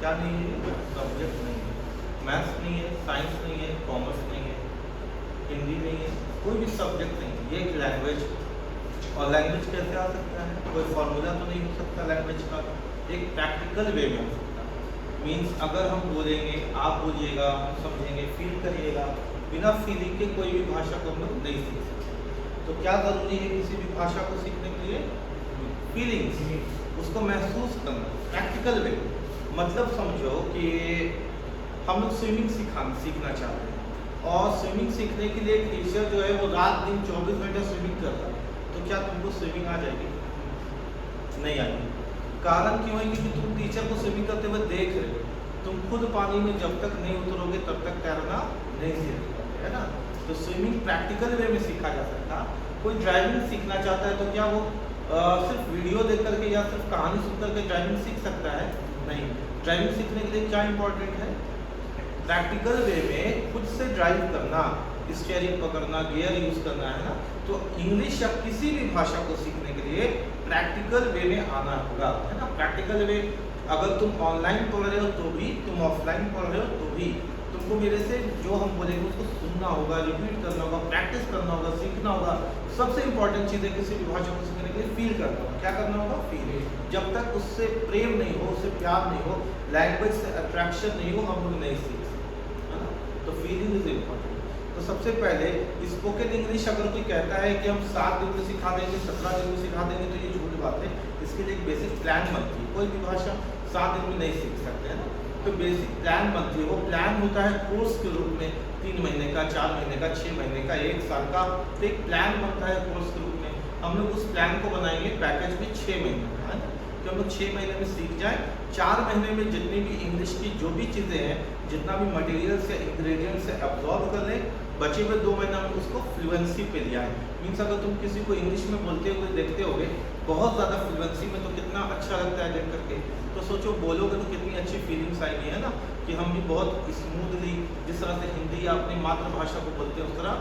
क्या नहीं है, सब्जेक्ट नहीं है। मैथ्स नहीं है, साइंस नहीं है, कॉमर्स नहीं है, हिंदी नहीं है, कोई भी सब्जेक्ट नहीं है। ये एक लैंग्वेज। और लैंग्वेज कैसे आ सकता है? कोई फॉर्मूला तो नहीं हो सकता लैंग्वेज का, एक प्रैक्टिकल वे में हो सकता है। मीन्स अगर हम बोलेंगे, आप बोलिएगा, हम समझेंगे, फील करिएगा, बिना फीलिंग के कोई भी भाषा को हम लोग नहीं सीख सकते। तो क्या ज़रूरी है किसी भी भाषा को सीखने के लिए? फीलिंग्स, उसको महसूस करना, प्रैक्टिकल वे। मतलब समझो कि हम लोग स्विमिंग सीखना चाहते हैं और स्विमिंग सीखने के लिए एक टीचर जो है वो रात दिन 24 घंटे स्विमिंग करता है, तो क्या तुमको स्विमिंग आ जाएगी? नहीं आएगी। कारण क्यों है? क्योंकि तुम टीचर को स्विमिंग करते हुए देख रहे हो, तुम खुद पानी में जब तक नहीं उतरोगे तब तक तैरना नहीं सीख पाओगे, है ना। तो स्विमिंग प्रैक्टिकल वे में सीखा जा सकता। कोई ड्राइविंग सीखना चाहता है तो क्या वो सिर्फ वीडियो देख करके या सिर्फ कहानी सुन करके ड्राइविंग सीख सकता है? नहीं। ड्राइविंग सीखने के लिए क्या इंपॉर्टेंट है? प्रैक्टिकल वे में खुद से ड्राइव करना, स्टीयरिंग पकड़ना, गियर यूज करना, है ना। तो इंग्लिश या किसी भी भाषा को सीखने के लिए प्रैक्टिकल वे में आना होगा, है ना। प्रैक्टिकल वे, अगर तुम ऑनलाइन पढ़ रहे हो तो भी, तुम ऑफलाइन पढ़ रहे हो तो भी, तुमको मेरे से जो हम बोलेंगे उसको सुनना होगा, रिपीट करना होगा, प्रैक्टिस करना होगा, सीखना होगा। सबसे इंपॉर्टेंट चीज़ है किसी भी भाषा को सीखने के लिए फील करना होगा। क्या करना होगा? फील। जब तक उससे प्रेम नहीं हो, उससे प्यार नहीं हो, लैंग्वेज से अट्रैक्शन नहीं हो, हम लोग नहीं सीख सकते, है ना। तो फीलिंग इज इम्पॉर्टेंट। तो सबसे पहले स्पोकन इंग्लिश अगर कोई कहता है कि हम 7 दिन में सिखा देंगे, 17 दिन में सिखा देंगे, तो ये झूठ बात है। इसके लिए एक बेसिक प्लान बनती है। कोई भी भाषा 7 दिन में नहीं सीख सकते, है ना। तो बेसिक प्लान बनती है, वो प्लान होता है कोर्स के रूप में, 3 महीने का, 4 महीने का, 6 महीने का, 1 साल का। तो एक प्लान बनता है कोर्स के रूप में। हम लोग उस प्लान को बनाएंगे पैकेज में 6 महीने का, है ना, कि हम लोग 6 महीने में सीख जाए। 4 महीने में जितनी भी इंग्लिश की जो भी चीज़ें हैं, जितना भी मटेरियल से, इंग्रेडिएंट से एब्जॉर्ब कर लें, बचे हुए 2 महीना में उसको फ्लुएंसी पे लिया है। मीन्स अगर तुम किसी को इंग्लिश में बोलते हुए देखते होगे बहुत ज़्यादा फ्लुएंसी में, तो कितना अच्छा लगता है देख करके। तो सोचो बोलोगे तो कितनी अच्छी फीलिंग्स आएगी, है ना, कि हम भी बहुत स्मूथली, जिस तरह से हिंदी या अपनी मातृभाषा को बोलते हैं उस तरह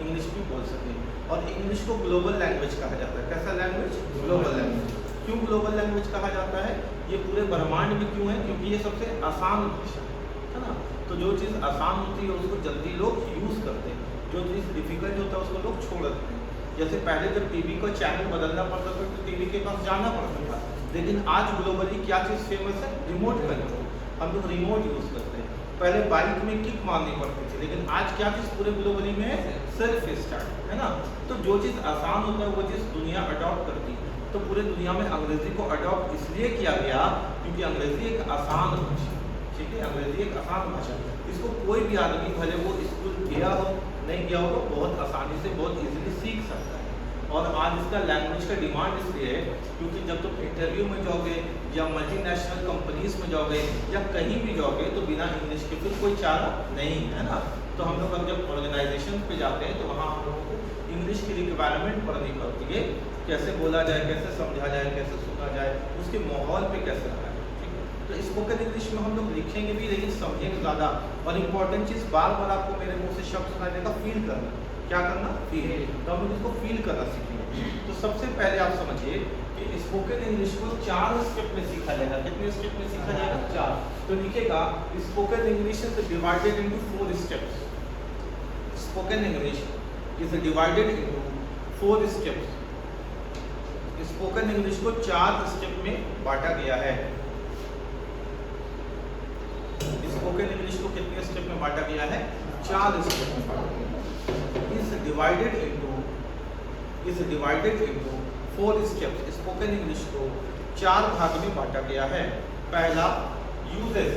इंग्लिश भी बोल सकें। और इंग्लिश को ग्लोबल लैंग्वेज कहा जाता है। कैसा लैंग्वेज? Global language. क्यों ग्लोबल लैंग्वेज कहा जाता है? ये पूरे ब्रह्मांड में क्यों है? क्योंकि ये सबसे आसान भाषा है ना। तो जो चीज़ आसान होती है उसको जल्दी लोग यूज़ करते हैं, जो चीज़ डिफिकल्ट होता है उसको लोग छोड़ देते हैं। जैसे पहले जब टीवी को चैनल बदलना पड़ता था तो टीवी के पास जाना पड़ता था, लेकिन आज ग्लोबली क्या चीज़ फेमस है? Remote control. हम लोग रिमोट यूज़ करते हैं। पहले बाइक में किक मारनी पड़ती थी, लेकिन आज क्या चीज़ पूरे ग्लोबली में है? सेल्फ स्टार्ट, है ना। तो जो चीज़ आसान होता है वो चीज़ दुनिया अडॉप्ट करती है। तो पूरे दुनिया में अंग्रेजी को अडॉप्ट इसलिए किया गया क्योंकि अंग्रेजी एक आसान भाषा, ठीक है, अंग्रेजी एक आसान भाषा। इसको कोई भी आदमी, भले वो स्कूल गया हो नहीं गया हो, तो बहुत आसानी से, बहुत इजीली सीख सकता है। और आज इसका लैंग्वेज का डिमांड इसलिए है क्योंकि जब तुम इंटरव्यू में जाओगे या मल्टीनेशनल कंपनीज में जाओगे या कहीं भी जाओगे तो बिना इंग्लिश के फिर कोई चारा नहीं है ना। तो हम लोग अब जब ऑर्गेनाइजेशन पे जाते हैं तो वहाँ हम लोगों को इंग्लिश की रिक्वायरमेंट पड़नी पड़ती है। कैसे बोला जाए, कैसे समझा जाए, कैसे सुना जाए, उसके माहौल पे कैसे रहा है, ठीक है। तो स्पोकन इंग्लिश में हम लोग लिखेंगे भी लेकिन समझेंगे ज़्यादा। और इम्पॉर्टेंट चीज़, बार बार आपको मेरे मुंह से शब्द सुनाई देगा, फील करना। क्या करना? फील। तो हम लोग इसको फील करना सीखेंगे। तो सबसे पहले आप समझिए कि स्पोकन इंग्लिश को 4 स्टेप में सीखा जाएगा। कितने स्टेप में सीखा जाएगा? 4। तो लिखेगा spoken English is divided into 4 steps. Spoken English is divided into 4 steps. Spoken English को 4 स्टेप में बांटा गया है। स्पोकन इंग्लिश को कितने स्टेप में बांटा गया है? 4 स्टेप में बांटा गया है। Is divided into 4 steps. Spoken English को 4 भाग में बांटा गया है। पहला यूजेस,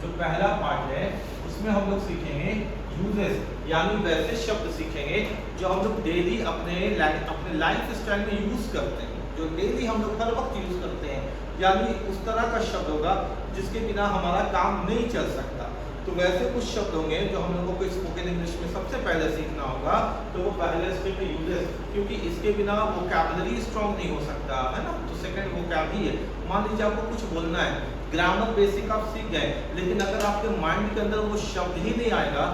जो पहला पार्ट है उसमें हम लोग सीखेंगे यूजेस, यानी वैसे शब्द सीखेंगे जो हम लोग डेली अपने लाइफ स्टाइल में यूज करते हैं, जो डेली हम लोग हर वक्त यूज करते हैं। यानी उस तरह का शब्द होगा जिसके बिना हमारा काम नहीं चल सकता। तो वैसे कुछ शब्द होंगे जो हम लोगों को स्पोकन इंग्लिश में सबसे पहले सीखना होगा। तो वो पहले स्टेप में यूजेस, क्योंकि इसके बिना वोकैबुलरी स्ट्रॉन्ग नहीं हो सकता, है ना। तो सेकंड वोकैब ही है। मान लीजिए आपको कुछ बोलना है, ग्रामर बेसिक आप सीख गए, लेकिन अगर आपके माइंड के अंदर वो शब्द ही नहीं आएगा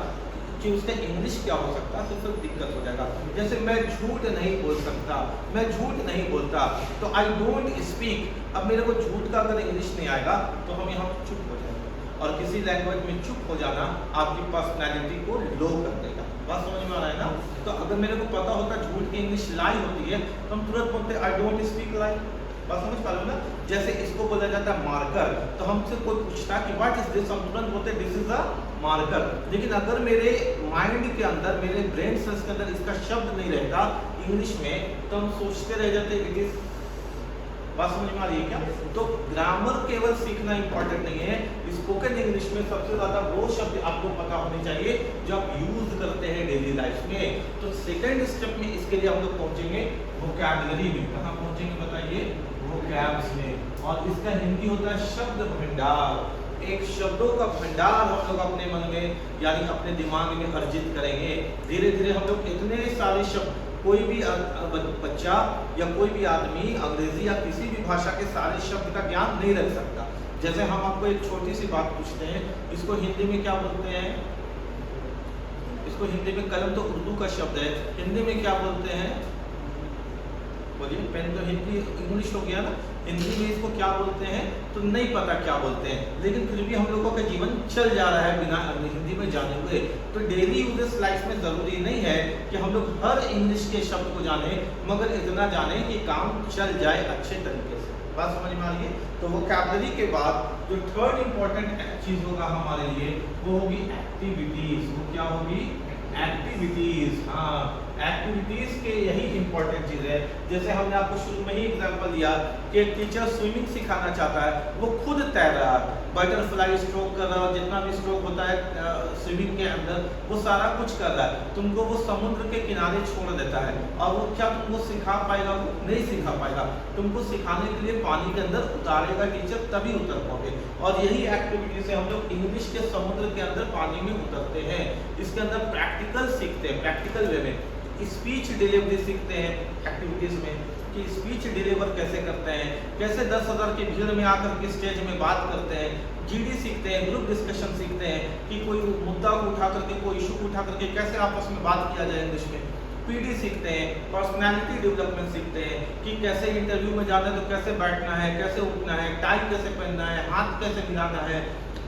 कि उसका इंग्लिश क्या हो सकता है, तो फिर दिक्कत हो जाएगा। जैसे मैं झूठ नहीं बोल सकता, मैं झूठ नहीं बोलता, तो आई डोंट स्पीक। अब मेरे को झूठ का अगर इंग्लिश नहीं आएगा तो हम यहाँ चुप हो जाएंगे, और किसी लैंग्वेज में चुप हो जाना आपकी पर्सनैलिटी को लो कर देगा। बात समझ में आ रहा है ना? तो अगर मेरे को पता होता झूठ की इंग्लिश लाई होती है तो हम तुरंत बोलते आई डोंट स्पीक लाई। बात समझ पा रहे हो ना? जैसे इसको बोला जाता है मार्कर, तो हमसे कोई पूछता कि व्हाट इज दिस, हम तुरंत बोलते दिस इज अ मार्कर। लेकिन अगर मेरे माइंड के अंदर, मेरे ब्रेन सेल्स के अंदर इसका शब्द नहीं रहता इंग्लिश में, तो हम सोचते रह जाते इट इज। बात समझ में आ रही है क्या? तो ग्रामर केवल सीखना इंपॉर्टेंट नहीं है, स्पोकन इंग्लिश में सबसे ज्यादा वो शब्द आपको पता होने चाहिए जो आप यूज करते हैं डेली लाइफ में। तो सेकंड स्टेप में इसके लिए हम लोग पहुंचेंगे वोकैबुलरी में। कहाँ पहुंचेंगे बताइए? वोकैब्स में। और इसका हिंदी होता है शब्द भंडार। एक शब्दों का भंडार हम लोग अपने मन में यानी अपने दिमाग में अर्जित करेंगे। धीरे धीरे हम लोग इतने सारे शब्द, कोई भी बच्चा या कोई भी आदमी अंग्रेजी या किसी भी भाषा के सारे शब्द का ज्ञान नहीं रख सकता। जैसे हम आपको एक छोटी सी बात पूछते हैं, इसको हिंदी में क्या बोलते हैं? इसको हिंदी में, कलम तो उर्दू का शब्द है, हिंदी में क्या बोलते हैं? बोलिए। पेन तो हिंदी इंग्लिश हो गया ना, हिंदी में इसको क्या बोलते हैं? तो नहीं पता क्या बोलते हैं, लेकिन फिर भी हम लोगों का जीवन चल जा रहा है बिना हिंदी में जाने हुए। तो डेली यूजेस लाइफ में जरूरी नहीं है कि हम लोग हर इंग्लिश के शब्द को जाने, मगर इतना जाने कि काम चल जाए अच्छे तरीके से। बात समझ में आ रही है? तो वोकैबुलरी के बाद जो थर्ड इंपॉर्टेंट चीज होगा हमारे लिए वो होगी एक्टिविटीज। वो क्या होगी? एक्टिविटीज। हाँ, एक्टिविटीज के यही इंपॉर्टेंट चीज है। जैसे हमने आपको शुरू में ही एग्जांपल दिया कि एक टीचर स्विमिंग सिखाना चाहता है, वो खुद तैर रहा है, बटरफ्लाई स्ट्रोक कर रहा है, जितना भी स्ट्रोक होता है स्विमिंग के अंदर वो सारा कुछ कर रहा है। तुमको वो समुद्र के किनारे छोड़ देता है, और वो क्या तुमको सिखा पाएगा? वो नहीं सिखा पाएगा। तुमको सिखाने के लिए पानी के अंदर उतारेगा टीचर, तभी उतर पाओगे। और यही एक्टिविटी से हम लोग इंग्लिश के समुद्र के अंदर पानी में उतरते हैं। इसके अंदर प्रैक्टिकल सीखते हैं, प्रैक्टिकल वे में स्पीच डिलीवरी सीखते हैं एक्टिविटीज में, कि स्पीच डिलीवर कैसे करते हैं, कैसे 10,000 की भीड़ में आकर के स्टेज में बात करते हैं। जीडी सीखते हैं, ग्रुप डिस्कशन सीखते हैं कि कोई मुद्दा को उठा करके, कोई इशू को उठा करके कैसे आपस में बात किया जाए इंग्लिश में। पीडी सीखते हैं, पर्सनालिटी डेवलपमेंट सीखते हैं कि कैसे इंटरव्यू में जाना है तो कैसे बैठना है, कैसे उठना है, टाई कैसे पहनना है, हाथ कैसे मिलाना है,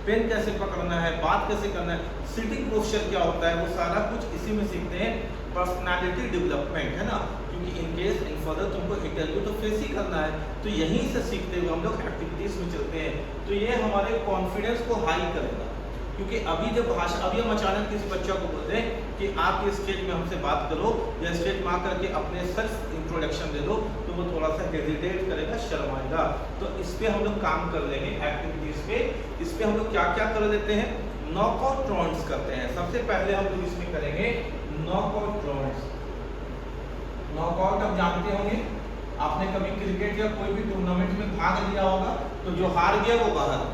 पेन कैसे पकड़ना है, बात कैसे करना है, सिटिंग पोस्चर क्या होता है, वो सारा कुछ इसी में सीखते हैं। पर्सनालिटी डेवलपमेंट है ना, क्योंकि इन केस इन फर्दर तुमको इंटरव्यू तो फेस ही करना है, तो यहीं से सीखते हुए हम लोग एक्टिविटीज में चलते हैं। तो ये हमारे कॉन्फिडेंस को हाई करेगा, क्योंकि अभी जब भाषा, अभी हम अचानक किसी बच्चा को बोल दें कि आप ये स्टेज में हमसे बात करो या स्टेज में आकर के अपने सेल्फ इंट्रोडक्शन दे दो, तो वो थोड़ा सा हेजिटेट करेगा, शर्माएगा। तो इस पे हम लोग काम कर लेंगे एक्टिविटीज पे। इस पे हम लोग क्या क्या कर लेते हैं? नॉकआउट राउंड्स करते हैं। सबसे पहले हम लोग इसमें करेंगे नॉकआउट राउंड्स। नॉकआउट आप जानते होंगे, आपने कभी क्रिकेट या कोई भी टूर्नामेंट में भाग लिया होगा, तो जो हार गया वो बाहर।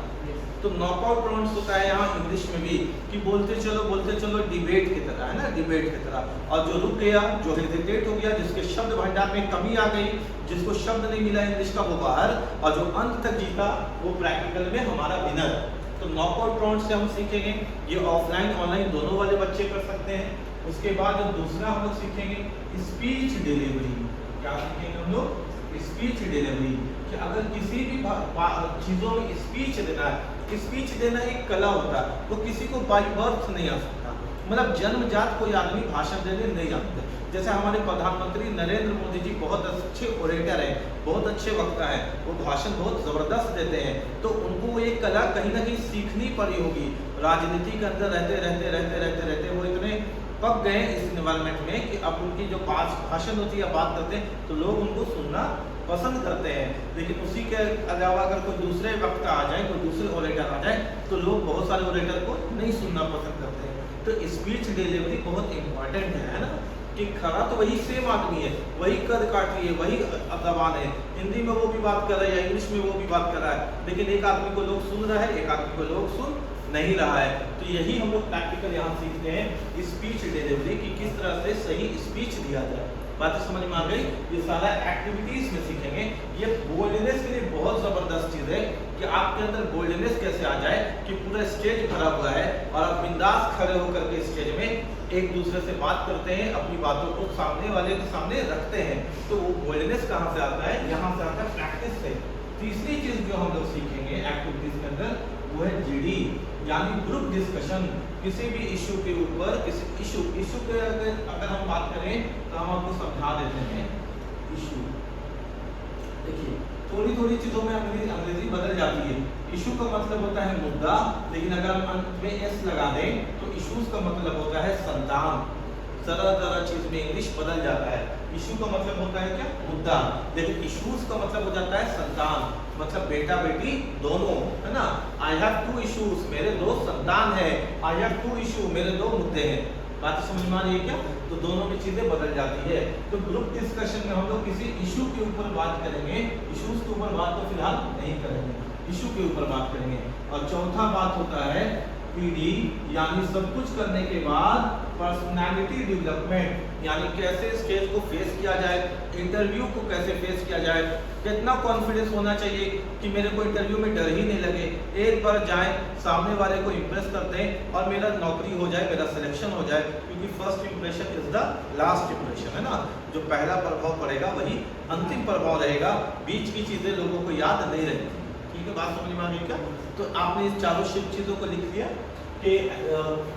तो नॉकआउट राउंड्स होता है यहाँ इंग्लिश में भी, कि बोलते चलो डिबेट की तरह, है ना, डिबेट की तरह। और जो रुक गया, जो हेजिटेट हो गया, जिसके शब्द भंडार में कमी आ गई, जिसको शब्द नहीं मिला इंग्लिश का, वो बाहर, और जो अंत तक जीता वो प्रैक्टिकल में हमारा विनर। तो नॉकआउट राउंड से हम सीखेंगे, ये ऑफलाइन ऑनलाइन दोनों वाले बच्चे कर सकते हैं। उसके बाद जो दूसरा हम लोग सीखेंगे स्पीच डिलीवरी। क्या सीखेंगे हम लोग? स्पीच डिलीवरी, कि अगर किसी भी चीजों में स्पीच देना है, स्पीच देना एक कला होता है, वो किसी को बाय बर्थ नहीं आ सकता, मतलब जन्मजात कोई आदमी भाषण देने नहीं जानते। जैसे हमारे प्रधानमंत्री नरेंद्र मोदी जी बहुत अच्छे ओरेटर हैं, बहुत अच्छे वक्ता हैं, वो भाषण बहुत ज़बरदस्त देते हैं, तो उनको वो एक कला कहीं ना कहीं सीखनी पड़ी होगी। राजनीति के अंदर रहते वो इतने पक गए इस इन्वायरमेंट में कि अब उनकी जो भाषण होती है, बात करते हैं, तो लोग उनको सुनना पसंद करते हैं। लेकिन उसी के अलावा अगर कोई दूसरे वक्ता आ जाए, कोई दूसरे ओरेटर आ जाए, तो लोग बहुत सारे ओरेटर को नहीं सुनना पसंद करते हैं। तो स्पीच डिलीवरी बहुत इंपॉर्टेंट है ना, कि खड़ा तो वही सेम आदमी है, वही कद काटी है, वही जबान है, हिंदी में वो भी बात कर रहा है या इंग्लिश में वो भी बात कर रहा है, लेकिन एक आदमी को लोग सुन रहा है, एक आदमी को लोग सुन नहीं रहा है। तो यही हम लोग प्रैक्टिकल यहाँ सीखते हैं, स्पीच डिलीवरी, कि किस तरह से सही स्पीच दिया जाए। बातें समझ में आ गई? ये सारा एक्टिविटीज में सीखेंगे। ये बोल्डनेस के लिए बहुत जबरदस्त चीज है, कि आपके अंदर बोल्डनेस कैसे आ जाए कि पूरा स्टेज भरा हुआ है और आप बिंदास खड़े होकर के स्टेज में एक दूसरे से बात करते हैं, अपनी बातों को सामने वाले के सामने रखते हैं। तो वो बोल्डनेस कहाँ से आता है? यहाँ से आता है प्रैक्टिस से। तीसरी चीज जो हम लोग सीखेंगे एक्टिविटीज के अंदर वो है जीडी, यानी ग्रुप डिस्कशन। किसी भी इशू के ऊपर, किसी इशू के अगर हम बात करें तो हम आपको समझा देते हैं इशू। देखिए थोड़ी थोड़ी चीजों में अंग्रेजी बदल जाती है। इशू का मतलब होता है मुद्दा, लेकिन अगर हम अंत में एस लगा दें तो इश्यूज का मतलब होता है संतान। जरा जरा चीज में इंग्लिश बदल जाता है। इशू का मतलब होता है क्या? मुद्दा, लेकिन इश्यूज का मतलब हो जाता है संतान, मतलब बेटा बेटी दोनों, है ना। आई हैव 2 इश्यूज, मेरे 2 संतान है। आई हैव 2 इशू, मेरे 2 मुद्दे हैं। बात समझ में आ रही है क्या? तो दोनों में चीजें बदल जाती है। तो ग्रुप डिस्कशन में हम लोग किसी इशू के ऊपर बात करेंगे, इश्यूज के ऊपर बात तो फिलहाल नहीं करेंगे, इशू के ऊपर बात करेंगे। और चौथा बात होता है पीडी, यानी सब कुछ करने के बाद पर्सनालिटी डेवलपमेंट, यानी कैसे स्टेज को फेस किया जाए, इंटरव्यू को कैसे फेस किया जाए, कितना कॉन्फिडेंस होना चाहिए कि मेरे को इंटरव्यू में डर ही नहीं लगे, एक बार जाए सामने वाले को इम्प्रेस कर दें और मेरा नौकरी हो जाए, मेरा सिलेक्शन हो जाए। क्योंकि first impression is the last impression, है ना। जो पहला प्रभाव पड़ेगा वही अंतिम प्रभाव रहेगा, बीच की चीजें लोगों को याद नहीं रहेगी। ठीक है, बात समझ में आ गई क्या? तो आपने इस चारों चीजों को लिख लिया कि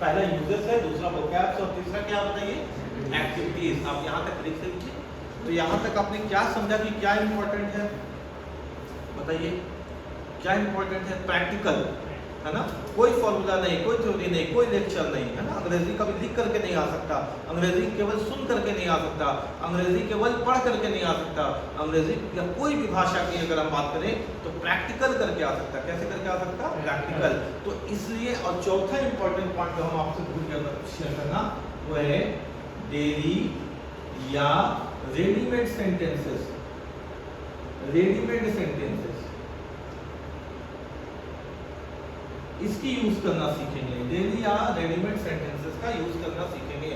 पहला यूजर्स है, दूसरा वोकैब्स और तीसरा क्या बताइए? एक्टिविटीज। आप यहाँ तक लिख लीजिए। तो यहाँ तक आपने क्या समझा कि क्या इंपॉर्टेंट है? बताइए क्या इंपॉर्टेंट है? प्रैक्टिकल, है ना। कोई फॉर्मूला नहीं, कोई थ्योरी नहीं, कोई लेक्चर नहीं, है ना। अंग्रेजी कभी लिख करके नहीं आ सकता, अंग्रेजी केवल सुन करके नहीं आ सकता, अंग्रेजी केवल पढ़ करके नहीं आ सकता। अंग्रेजी या कोई भी भाषा की अगर हम बात करें तो प्रैक्टिकल करके आ सकता। कैसे करके आ सकता? प्रैक्टिकल। तो इसलिए, और चौथा इंपॉर्टेंट पॉइंट जो हम आपसे भूल गया शेयर करना वो है डेली या रेडीमेड सेंटेंसेस। रेडीमेड सेंटेंसेस इसकी यूज करना सीखेंगे। डेली या रेडीमेड सेंटेंसेस का यूज करना सीखेंगे।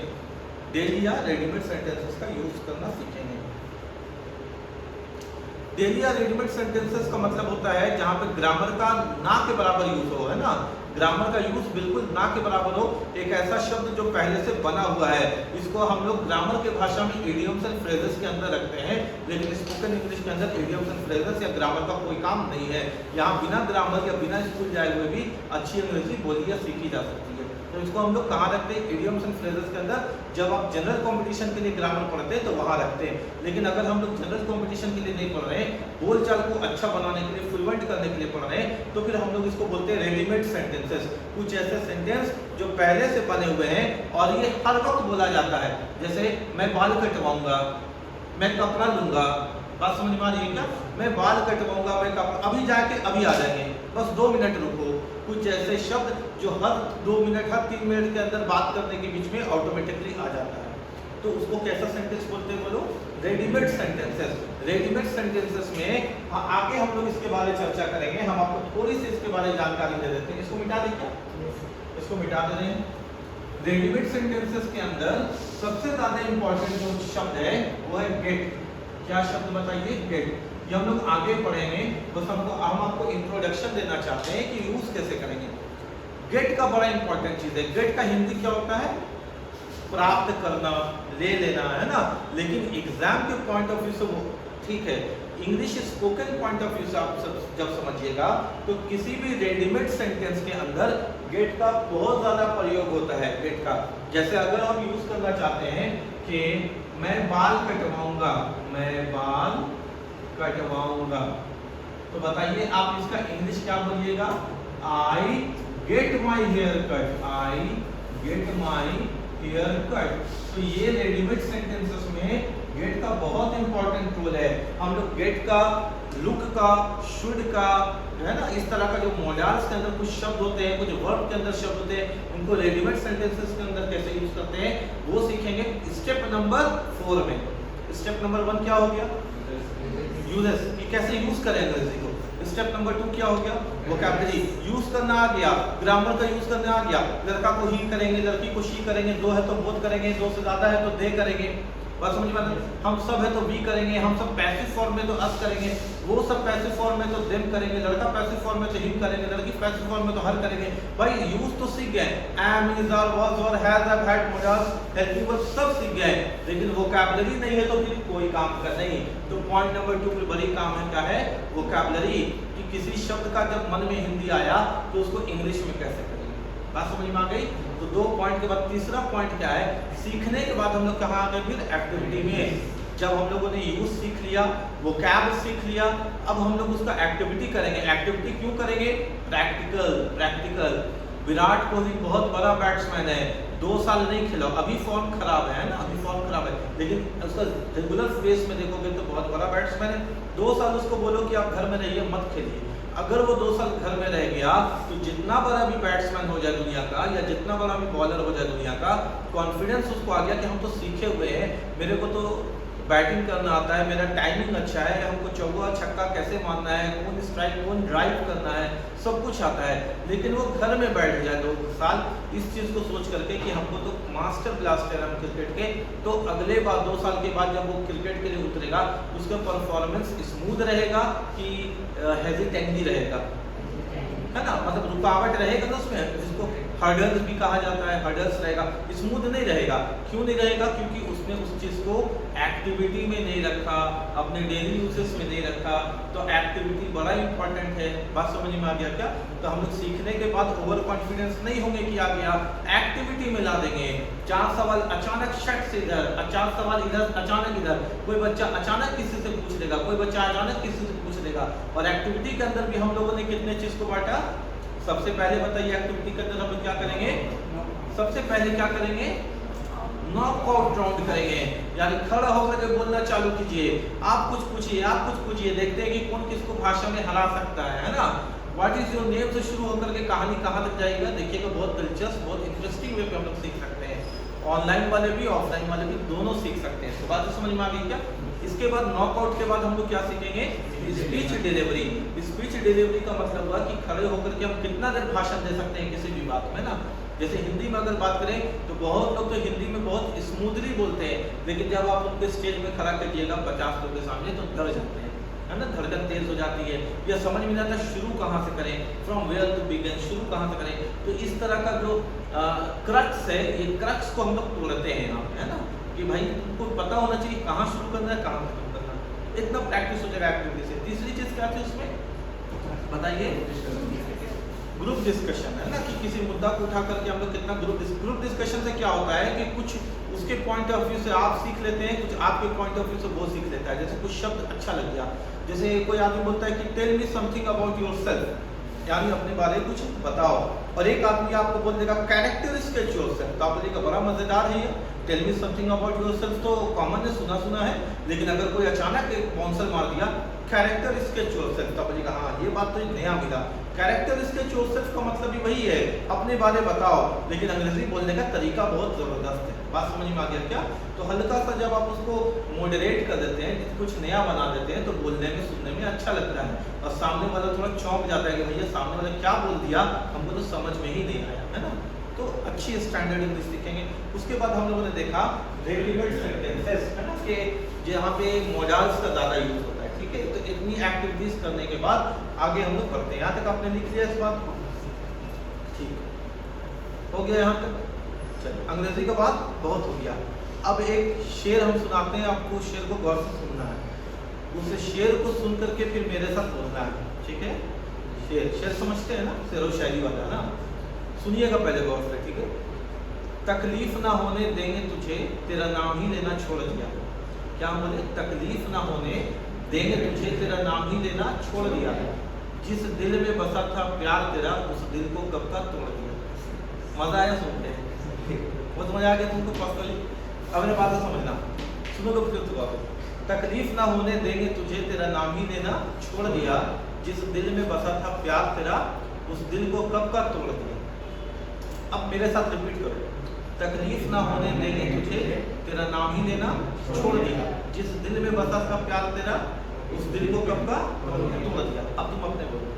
डेली या रेडीमेड सेंटेंसेस का यूज करना सीखेंगे। डेली या रेडीमेड सेंटेंसेस का मतलब होता है जहां पे ग्रामर का ना के बराबर यूज हो, है ना। ग्रामर का यूज बिल्कुल ना के बराबर हो। एक ऐसा शब्द जो पहले से बना हुआ है, इसको हम लोग ग्रामर के भाषा में इडियम्स एंड फ्रेजेस के अंदर रखते हैं, लेकिन स्पोकन इंग्लिश के अंदर इडियम्स एंड फ्रेजेस या ग्रामर का कोई काम नहीं है। यहाँ बिना ग्रामर या बिना स्कूल जाए हुए भी अच्छी अंग्रेजी बोली या सीखी जा सकती है। तो इसको हम लोग कहाँ रखते हैं? इडियम्स एंड फ्रेजेस के अंदर। जब आप जनरल कंपटीशन के लिए ग्रामर पढ़ते हैं तो वहाँ रखते हैं, लेकिन अगर हम लोग जनरल कंपटीशन के लिए नहीं पढ़ रहे हैं, बोलचाल को अच्छा बनाने के लिए, फ्लुएंट करने के लिए पढ़ रहे हैं, तो फिर हम लोग इसको बोलते हैं रेडीमेड सेंटेंसेस। कुछ ऐसे सेंटेंस जो पहले से बने हुए हैं और ये हर वक्त बोला जाता है। जैसे मैं बाल कटवाऊंगा, मैं कपड़ा लूंगा। बात समझ में आ रही है क्या? मैं बाल कटवाऊंगा, मैं कपड़ा, अभी जाके अभी आ जाएंगे, बस 2 मिनट रुको। कुछ ऐसे शब्द जो हर 2 मिनट, हर 3 मिनट के अंदर बात करने के बीच में ऑटोमेटिकली आ जाता है, तो उसको कैसा सेंटेंस बोलते हैं? बोलो, रेडीमेड सेंटेंसेस। रेडीमेड सेंटेंसेस में आगे हम लोग इसके बारे में चर्चा करेंगे। हम आपको थोड़ी सी इसके बारे में जानकारी दे देते हैं। इसको मिटा दें क्या? इसको मिटा दे रहे हैं। रेडीमेड सेंटेंसेस के अंदर सबसे ज्यादा इंपॉर्टेंट जो शब्द है वो है गेट। क्या शब्द बताइए? गेट। ये हम लोग आगे पढ़ेंगे, बस हम आपको इंट्रोडक्शन देना चाहते हैं कि यूज कैसे करेंगे। गेट का बड़ा इंपॉर्टेंट चीज है। गेट का हिंदी क्या होता है? प्राप्त करना, ले लेना, है ना। लेकिन एग्जाम के पॉइंट ऑफ व्यू से वो ठीक है, English spoken point of view से आप जब समझिएगा तो किसी भी रेडीमेड सेंटेंस के अंदर गेट का बहुत ज्यादा प्रयोग होता है। गेट का जैसे अगर हम यूज करना चाहते हैं कि मैं बाल कटवाऊंगा, मैं बाल कटवाऊंगा, तो बताइए आप इसका इंग्लिश क्या बोलिएगा? I get my hair cut. I get my hair cut. तो ये रेडीमेड सेंटेंसेस में गेट का बहुत इंपॉर्टेंट रोल है। हम लोग गेट का, लुक का, शुड का, है ना, इस तरह का जो मॉडल्स के अंदर कुछ शब्द होते हैं, कुछ वर्ब के अंदर शब्द होते हैं, उनको रेडीमेड सेंटेंसेस के अंदर कैसे यूज करते हैं वो सीखेंगे स्टेप नंबर 4 में। स्टेप नंबर 1 क्या हो गया? यूजेस, कि कैसे यूज करें अंग्रेजी को। स्टेप नंबर 2 क्या हो गया? वोकैबुलरी यूज करना आ गया, ग्रामर का यूज करना आ गया। लड़का को ही करेंगे, लड़की को शी करेंगे, 2 है तो बोथ करेंगे, 2 से ज्यादा है तो दे करेंगे। बात समझ में आता है? हम सब है तो वी करेंगे, हम सब पैसिव फॉर्म में तो अस करेंगे, वो सब पैसिव फॉर्म में तो देम करेंगे, लड़का पैसिव फॉर्म में तो हिम करेंगे, लड़की पैसिव फॉर्म में तो हर करेंगे। भाई यूज तो सीख गए, am, is, are, was, were, has, have, had, modals, has be, were सब सीख गए, लेकिन वोकैबुलरी नहीं है तो फिर कोई काम का नहीं। तो पॉइंट नंबर 2 पे बड़ी काम है, क्या है? वोकैबुलरी, कि किसी शब्द का जब मन में हिंदी आया तो उसको इंग्लिश में कैसे करेंगे। बात समझ में आ गई? तो 2 पॉइंट के बाद तीसरा पॉइंट क्या है? सीखने के बाद हम लोग कहाँ आ गए? फिर एक्टिविटी में। जब हम लोगों ने यूज सीख लिया, वोकैब सीख लिया, अब हम लोग उसका एक्टिविटी करेंगे। एक्टिविटी क्यों करेंगे? प्रैक्टिकल। विराट कोहली बहुत बड़ा बैट्समैन है, 2 साल नहीं खेला, अभी फॉर्म खराब है ना, अभी फॉर्म खराब है, लेकिन उसका रेगुलर बेस में देखोगे तो बहुत बड़ा बैट्समैन है। 2 साल उसको बोलो कि आप घर में रहिए, मत खेलिए, अगर वो 2 साल घर में रह गया तो जितना बड़ा भी बैट्समैन हो जाए दुनिया का, या जितना बड़ा भी बॉलर हो जाए दुनिया का, कॉन्फिडेंस उसको आ गया कि हम तो सीखे हुए हैं, मेरे को तो बैटिंग करना आता है, मेरा टाइमिंग अच्छा है, हमको चौका छक्का कैसे मारना है, कौन स्ट्राइक कौन ड्राइव करना है, सब कुछ आता है। लेकिन वो घर में बैठ जाए 2 साल इस चीज़ को सोच करके कि हमको तो मास्टर ब्लास्टर है हम क्रिकेट के, तो अगले बार 2 साल के बाद जब वो क्रिकेट के लिए उतरेगा उसका परफॉर्मेंस स्मूथ रहेगा कि हेजिटेंटी रहेगा, है ना, मतलब रुकावट रहेगा ना उसमें, जिसको हर्डल्स भी कहा जाता है, हर्डल्स रहेगा, स्मूथ नहीं रहेगा। क्यों नहीं रहेगा? क्योंकि उसने उस चीज़ को एक्टिविटी में नहीं रखा, अपने डेली यूसेस में नहीं रखा। तो एक्टिविटी बड़ा इंपॉर्टेंट है। बात समझ में आ गया क्या? तो हम लोग सीखने के बाद ओवर कॉन्फिडेंस नहीं होंगे कि आ गया, एक्टिविटी में ला देंगे। 4 सवाल अचानक शट से इधर, 4 सवाल इधर, अचानक इधर, कोई बच्चा अचानक किसी से पूछ लेगा, कोई बच्चा अचानक किसी से पूछ लेगा। और एक्टिविटी के अंदर भी हम लोगों ने कितने चीज़ को बांटा? सबसे पहले बताइए एक्टिविटी के अंदर हम लोग क्या करेंगे? सबसे पहले क्या करेंगे? नॉकआउट राउंड करेंगे, यानी खड़ा होकर के बोलना चालू कीजिए, आप कुछ पूछिए, आप कुछ पूछिए, देखते हैं कि कौन किसको भाषा में हरा सकता है ना। व्हाट इज योर नेम से शुरू होकर के कहानी कहाँ तक जाएगा, देखिएगा, बहुत दिलचस्प, बहुत इंटरेस्टिंग वे पे हम लोग सीख सकते हैं। ऑनलाइन वाले भी ऑफलाइन वाले भी दोनों सीख सकते हैं। तो बात तो समझ में आ गई क्या? इसके बाद नॉकआउट के बाद हम लोग क्या सीखेंगे? Speech delivery. स्पीच डिलीवरी का मतलब हुआ कि खड़े होकर के हम कितना देर भाषण दे सकते हैं किसी भी बात में ना। जैसे हिंदी में अगर बात करें तो बहुत लोग तो हिंदी में बहुत स्मूथली बोलते हैं, लेकिन जब आप उनको स्टेज में खड़ा कीजिएगा 50 लोगों के सामने तो डर जाते हैं, है ना, धड़कन तेज हो जाती है, या समझ में नहीं आता शुरू कहाँ से करें, फ्रॉम वेयर टू बिगिन, शुरू कहाँ से करें। तो इस तरह का जो क्रक्स है, ये क्रक्स को हम लोग तोड़ते हैं यहाँ, है ना, कि भाई तुमको पता होना चाहिए कहाँ शुरू करना है, कहाँ खत्म करना है। इतना प्रैक्टिस हो जाएगा एक्टिविटी से। तीसरी चीज़ क्या थी उसमें बताइए? ग्रुप डिस्कशन, है ना, कि किसी मुद्दा को उठा करके हम लोग कितना ग्रुप डिस्कशन से क्या होता है कि कुछ उसके पॉइंट ऑफ व्यू से आप सीख लेते हैं, कुछ आपके पॉइंट ऑफ व्यू से वो सीख लेता है। जैसे कुछ शब्द अच्छा लग गया, जैसे कोई आदमी बोलता है कि tell me something about yourself, यानी अपने बारे में कुछ बताओ, और एक आदमी आपको बोल देगा कैरेक्टरिस्टिक्स योरसेल्फ, तो आप बोलेगा बड़ा मजेदार है ये, tell me something about yourself तो कॉमन है, सुना है, लेकिन अगर कोई अचानक एक बाउंसर मार दिया कैरेक्टरिस्टिक्स योरसेल्फ, तो आप बोलेगा हाँ ये बात तो नया मिला। कैरेक्टरिस्टिक्स योरसेल्फ का मतलब भी वही है, अपने बारे बताओ, लेकिन अंग्रेजी बोलने का तरीका बहुत जबरदस्त है। बात समझ में आ गया क्या? तो हल्का सा जब आप उसको मॉडरेट कर देते हैं, कुछ नया बना देते हैं, तो बोलने में सुनने में अच्छा लगता है, और सामने वाला थोड़ा चौंक जाता है कि भैया सामने वाला क्या बोल दिया, हमको तो समझ में ही नहीं आया, है ना। तो अच्छी स्टैंडर्ड इंग्लिश सीखेंगे। उसके बाद हम लोगों ने देखा रेडीमेड सेंटेंसेस, है ना, कि जहाँ पे मॉडल्स का ज़्यादा यूज होता है। ठीक है, तो इतनी एक्टिविटीज करने के बाद आगे हम लोग पढ़ते हैं। यहाँ तक आपने लिख लिया इस बात को? ठीक हो गया यहाँ तक। चलिए, अंग्रेजी का बात बहुत हो गया। अब एक शेर हम सुनाते हैं आपको, शेर को गौर से सुनना है, उस शेर को सुन करके फिर मेरे साथ बोलना है। ठीक है, शेर समझते हैं ना, शेर व शायरी वाला ना, सुनिएगा पहले गौर से। ठीक है, तकलीफ ना होने देंगे तुझे, तेरा नाम ही लेना छोड़ दिया। क्या बोले? तकलीफ ना होने देंगे तुझे, तेरा नाम ही लेना छोड़ दिया। जिस दिल में बसा था प्यार तेरा, उस दिल को कब का तोड़ दिया। मजा आया सुनते हैं? बहुत मजा आ गया तुमको पर्सनली? अब मेरे बात समझना, सुनो तो फिर तो तकलीफ ना होने देंगे तुझे, तेरा नाम ही लेना छोड़ दिया। जिस दिल में बसा था प्यार तेरा, उस दिल को कब का तोड़ दिया। अब मेरे साथ रिपीट करो, तकलीफ ना होने देंगे तुझे, तेरा नाम ही लेना छोड़ दिया। जिस दिल में बसा था प्यार तेरा, उस दिल को कब का तोड़ दिया। अब तुम अपने बोलो,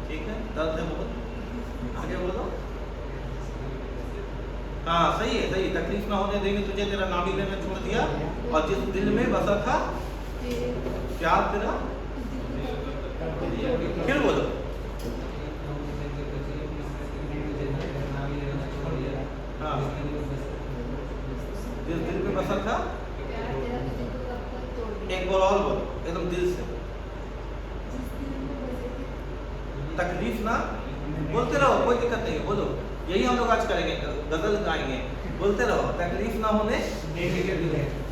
ठीक है, दर्द है बहुत, आगे बोलो। हाँ सही है, सही। तकलीफ ना होने देंगे तुझे, तेरा नाम ही लेना छोड़ दिया, और जिस दिल में बसा था प्यार तेरा, फिर बोलो। हाँ, जिस दिल में बसा था, एक बार और बोलो एकदम दिल से। तकलीफ ना, बोलते रहो, कोई दिक्कत नहीं है, बोलो। यही हम लोग आज करेंगे, गजल गाएंगे, बोलते रहो। तकलीफ ना होने,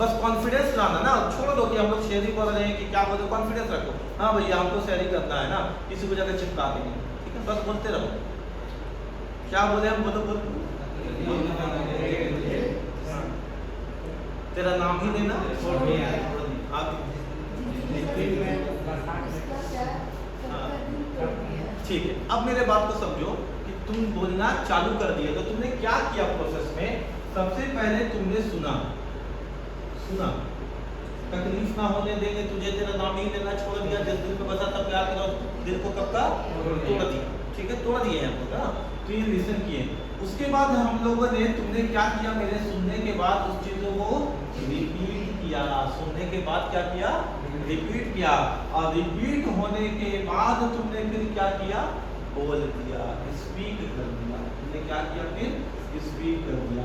बस कॉन्फिडेंस लाना ना, छोड़ दो कि हम लोग शेयरी बोल रहे हैं कि क्या बोलो, कॉन्फिडेंस रखो। हाँ भैया हमको शेयरी करना है ना, किसी को जगह चिपका के नहीं, ठीक है, बस बोलते रहो। क्या बोले हम, बोलो बोलो। तेरा नाम ही लेना ठीक है। अब मेरे बात को समझो कि तुम बोलना चालू कर दिए, तो तुमने क्या किया प्रोसेस में? सबसे पहले तुमने सुना, तकलीफ ना होने देंगे तुझे, तेरा नाम ही लेना छोड़ दिया, जिस दिल पे बसा था प्यार तेरा, दिल को कब का तोड़ दिया, ठीक है, तोड़ दिए हम लोग ना। तो ये लिसन किए, उसके बाद हम लोगों ने, तुमने क्या किया? मेरे सुनने के बाद उस चीजों को रिपीट किया, सुनने के बाद क्या किया? रिपीट किया, और रिपीट होने के बाद तुमने फिर क्या किया? बोल दिया, स्पीक कर दिया। तुमने क्या किया? फिर स्पीक कर दिया।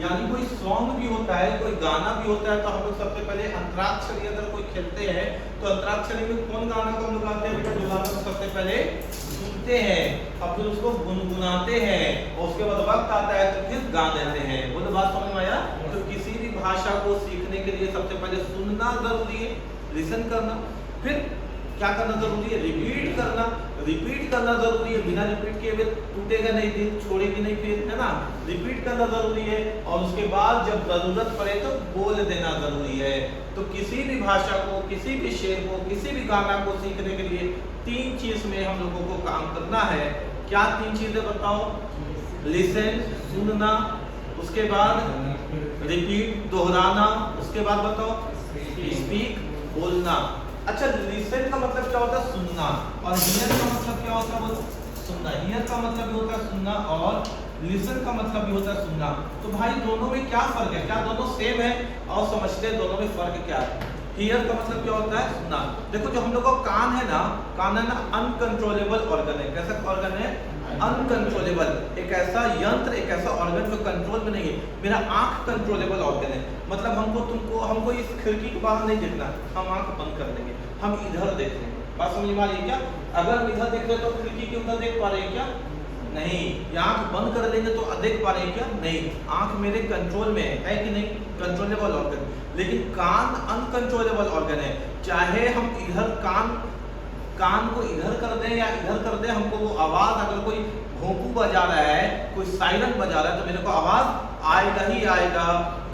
यानी कोई सॉन्ग भी होता है, कोई गाना भी होता है, तो हम लोग सबसे पहले अंतराक्षरी अगर कोई खेलते हैं तो अंतराक्षरी में कौन गाना को हम लोग गाते हैं? जो गाना को सबसे पहले सुनते हैं और फिर उसको गुनगुनाते हैं, और उसके बाद वक्त आता है तो फिर गा देते हैं। वो तो बात समझ में आया? तो किसी भी भाषा को सीखने के लिए सबसे पहले सुनना जरूरी है, लिसन करना, फिर क्या करना जरूरी है? रिपीट करना। रिपीट करना जरूरी है, बिना रिपीट किए हुए टूटेगा नहीं, दिल छोड़ेगी नहीं, फिर है ना। रिपीट करना जरूरी है, और उसके बाद जब जरूरत पड़े तो बोल देना जरूरी है। तो किसी भी भाषा को, किसी भी शेर को, किसी भी गाना को सीखने के लिए 3 चीज में हम लोगों को काम करना है। क्या 3 चीजें बताओ? लिसन, सुनना, उसके बाद रिपीट, दोहराना, उसके बाद बताओ स्पीक, बोलना। अच्छा, लिसन का मतलब क्या होता है? सुनना। और हियर का मतलब क्या होता है? वो सुनना। हियर का मतलब भी होता है सुनना, और लिसन का मतलब भी होता है सुनना। तो भाई दोनों में क्या फर्क है? क्या दोनों सेम है? और समझते हैं दोनों में फर्क क्या है। हियर का मतलब क्या होता है? सुनना। देखो जो हम लोग का कान है ना, अनकंट्रोलेबल ऑर्गन है। कैसा ऑर्गन है? अनकंट्रोलेबल। एक ऐसा यंत्र, एक ऐसा ऑर्गन जो कंट्रोल में नहीं है। मेरा आंख कंट्रोलेबल ऑर्गन है, मतलब हमको इस खिड़की के बाहर नहीं देखना, हम आंख बंद कर देंगे, हम इधर देख रहे हैं। बात समझ में आ रही है क्या? अगर हम इधर देख रहे हैं तो खिड़की के उधर देख पा रहे हैं क्या? नहीं। या आंख बंद कर देंगे तो देख पा रहे हैं क्या? नहीं। आंख मेरे कंट्रोल में है कि नहीं? Controllable organ. लेकिन कान अनकंट्रोलेबल ऑर्गन है। चाहे हम इधर कान को इधर कर दें या इधर कर दें, हमको वो आवाज, अगर कोई भोंपू बजा रहा है, कोई सायरन बजा रहा है, तो मेरे को आवाज आएगा ही आएगा।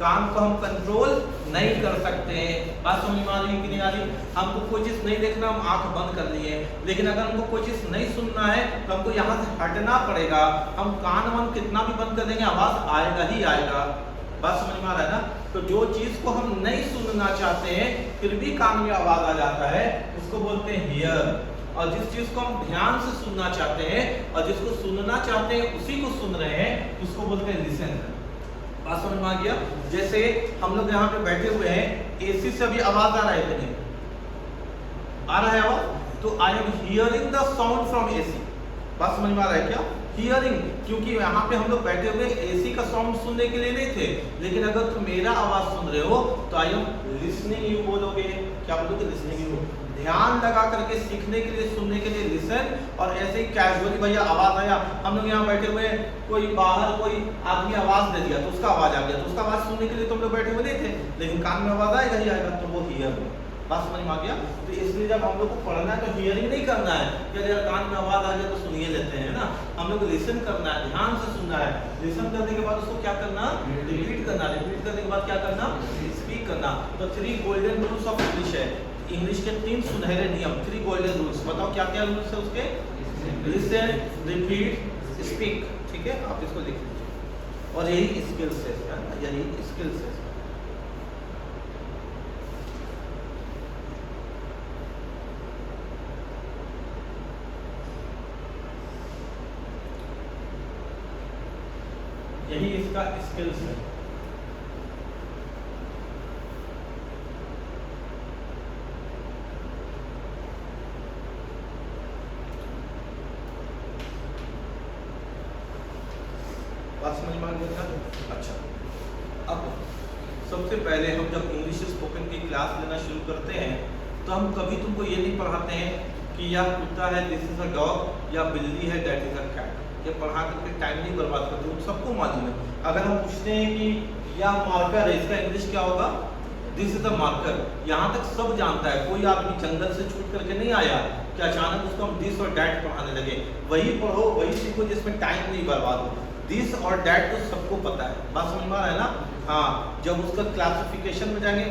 कान को हम कंट्रोल नहीं कर सकते। बात समझ में आ रही है कि नहीं आ रही? हमको कोई चीज नहीं देखना, हम आंख बंद कर लिए, लेकिन अगर हमको कोई चीज नहीं सुनना है तो हमको यहाँ से हटना पड़ेगा। हम कान मन कितना भी बंद कर देंगे, आवाज आएगा ही आएगा। बात समझ में आ रहा है ना? तो जो चीज को हम नहीं सुनना चाहते हैं फिर भी कान में आवाज आ जाता है, उसको बोलते हैं हियर। और जिस चीज को हम ध्यान से सुनना चाहते हैं और जिसको सुनना चाहते हैं उसी को सुन रहे हैं, उसको बोलते हैं लिसन। बात समझ में आ गया? जैसे हम लोग यहाँ पे बैठे हुए हैं, एसी से अभी आवाज आ रहा है कि नहीं? आ रहा है आवाज? तो I am hearing the sound from AC. बात समझ में आ रहा है क्या? हियरिंग, क्योंकि यहाँ पे हम लोग बैठे हुए एसी का साउंड सुनने के लिए नहीं थे, लेकिन अगर तुम मेरा आवाज सुन रहे हो तो आई एम लिसनिंग यू बोलोगे। क्या बोलोगे? Listening you. ध्यान लगा करके सीखने के लिए, सुनने के लिए लिसन। और ऐसे ही कैजुअली भैया आवाज आया, हम लोग यहाँ बैठे हुए, कोई बाहर कोई आदमी आवाज दे दिया तो उसका आवाज आ गया, तो उसका आवाज सुनने के लिए तुम लोग बैठे हुए नहीं थे, लेकिन कान में आवाज आएगा ही आएगा, तो वो हियर। बात समझ में आ गया? तो इसलिए जब हम लोग को पढ़ना है तो हियरिंग नहीं करना है कि अगर कान में आवाज आ गया तो सुनिए लेते हैं ना। हम लोग को लिसन करना है, ध्यान से सुनना है। लिसन करने के बाद उसको क्या करना? रिपीट करना। रिपीट करने के बाद क्या करना? स्पीक करना। तो 3 गोल्डन रूल्स ऑफ इंग्लिश है। इंग्लिश के 3 सुनहरे नियम, 3 गोल्डन रूल्स। बताओ क्या क्या रूल्स है उसके? Listen, repeat, speak. ठीक है, आप इसको लिख लीजिए। और यही स्किल्स है, यही स्किल्स है। यही इसका स्किल्स है। बात समझ में आ गई था? अच्छा, अब सबसे पहले हम जब इंग्लिश स्पोकन की क्लास लेना शुरू करते हैं तो हम कभी तुमको ये नहीं पढ़ाते हैं कि यह कुत्ता है दिस इज अ डॉग, या बिल्ली है दैट इज अ कैट। ये पढ़ा करके टाइम नहीं बर्बाद करते, सबको मालूम है। अगर हम पूछते हैं कि यह मार्कर है, इसका इंग्लिश क्या होगा? This is a marker. यहाँ तक सब जानता है। कोई आदमी जंगल से छूट करके नहीं आया कि अचानक उसको हम दिस और डैट पढ़ाने लगे। वही पढ़ो, वही सीखो जिसमें टाइम नहीं बर्बाद हो। दिस और डैट तो सबको पता है। बात समझ में आ रहा है ना? हाँ, जब उसका क्लासिफिकेशन में जाएंगे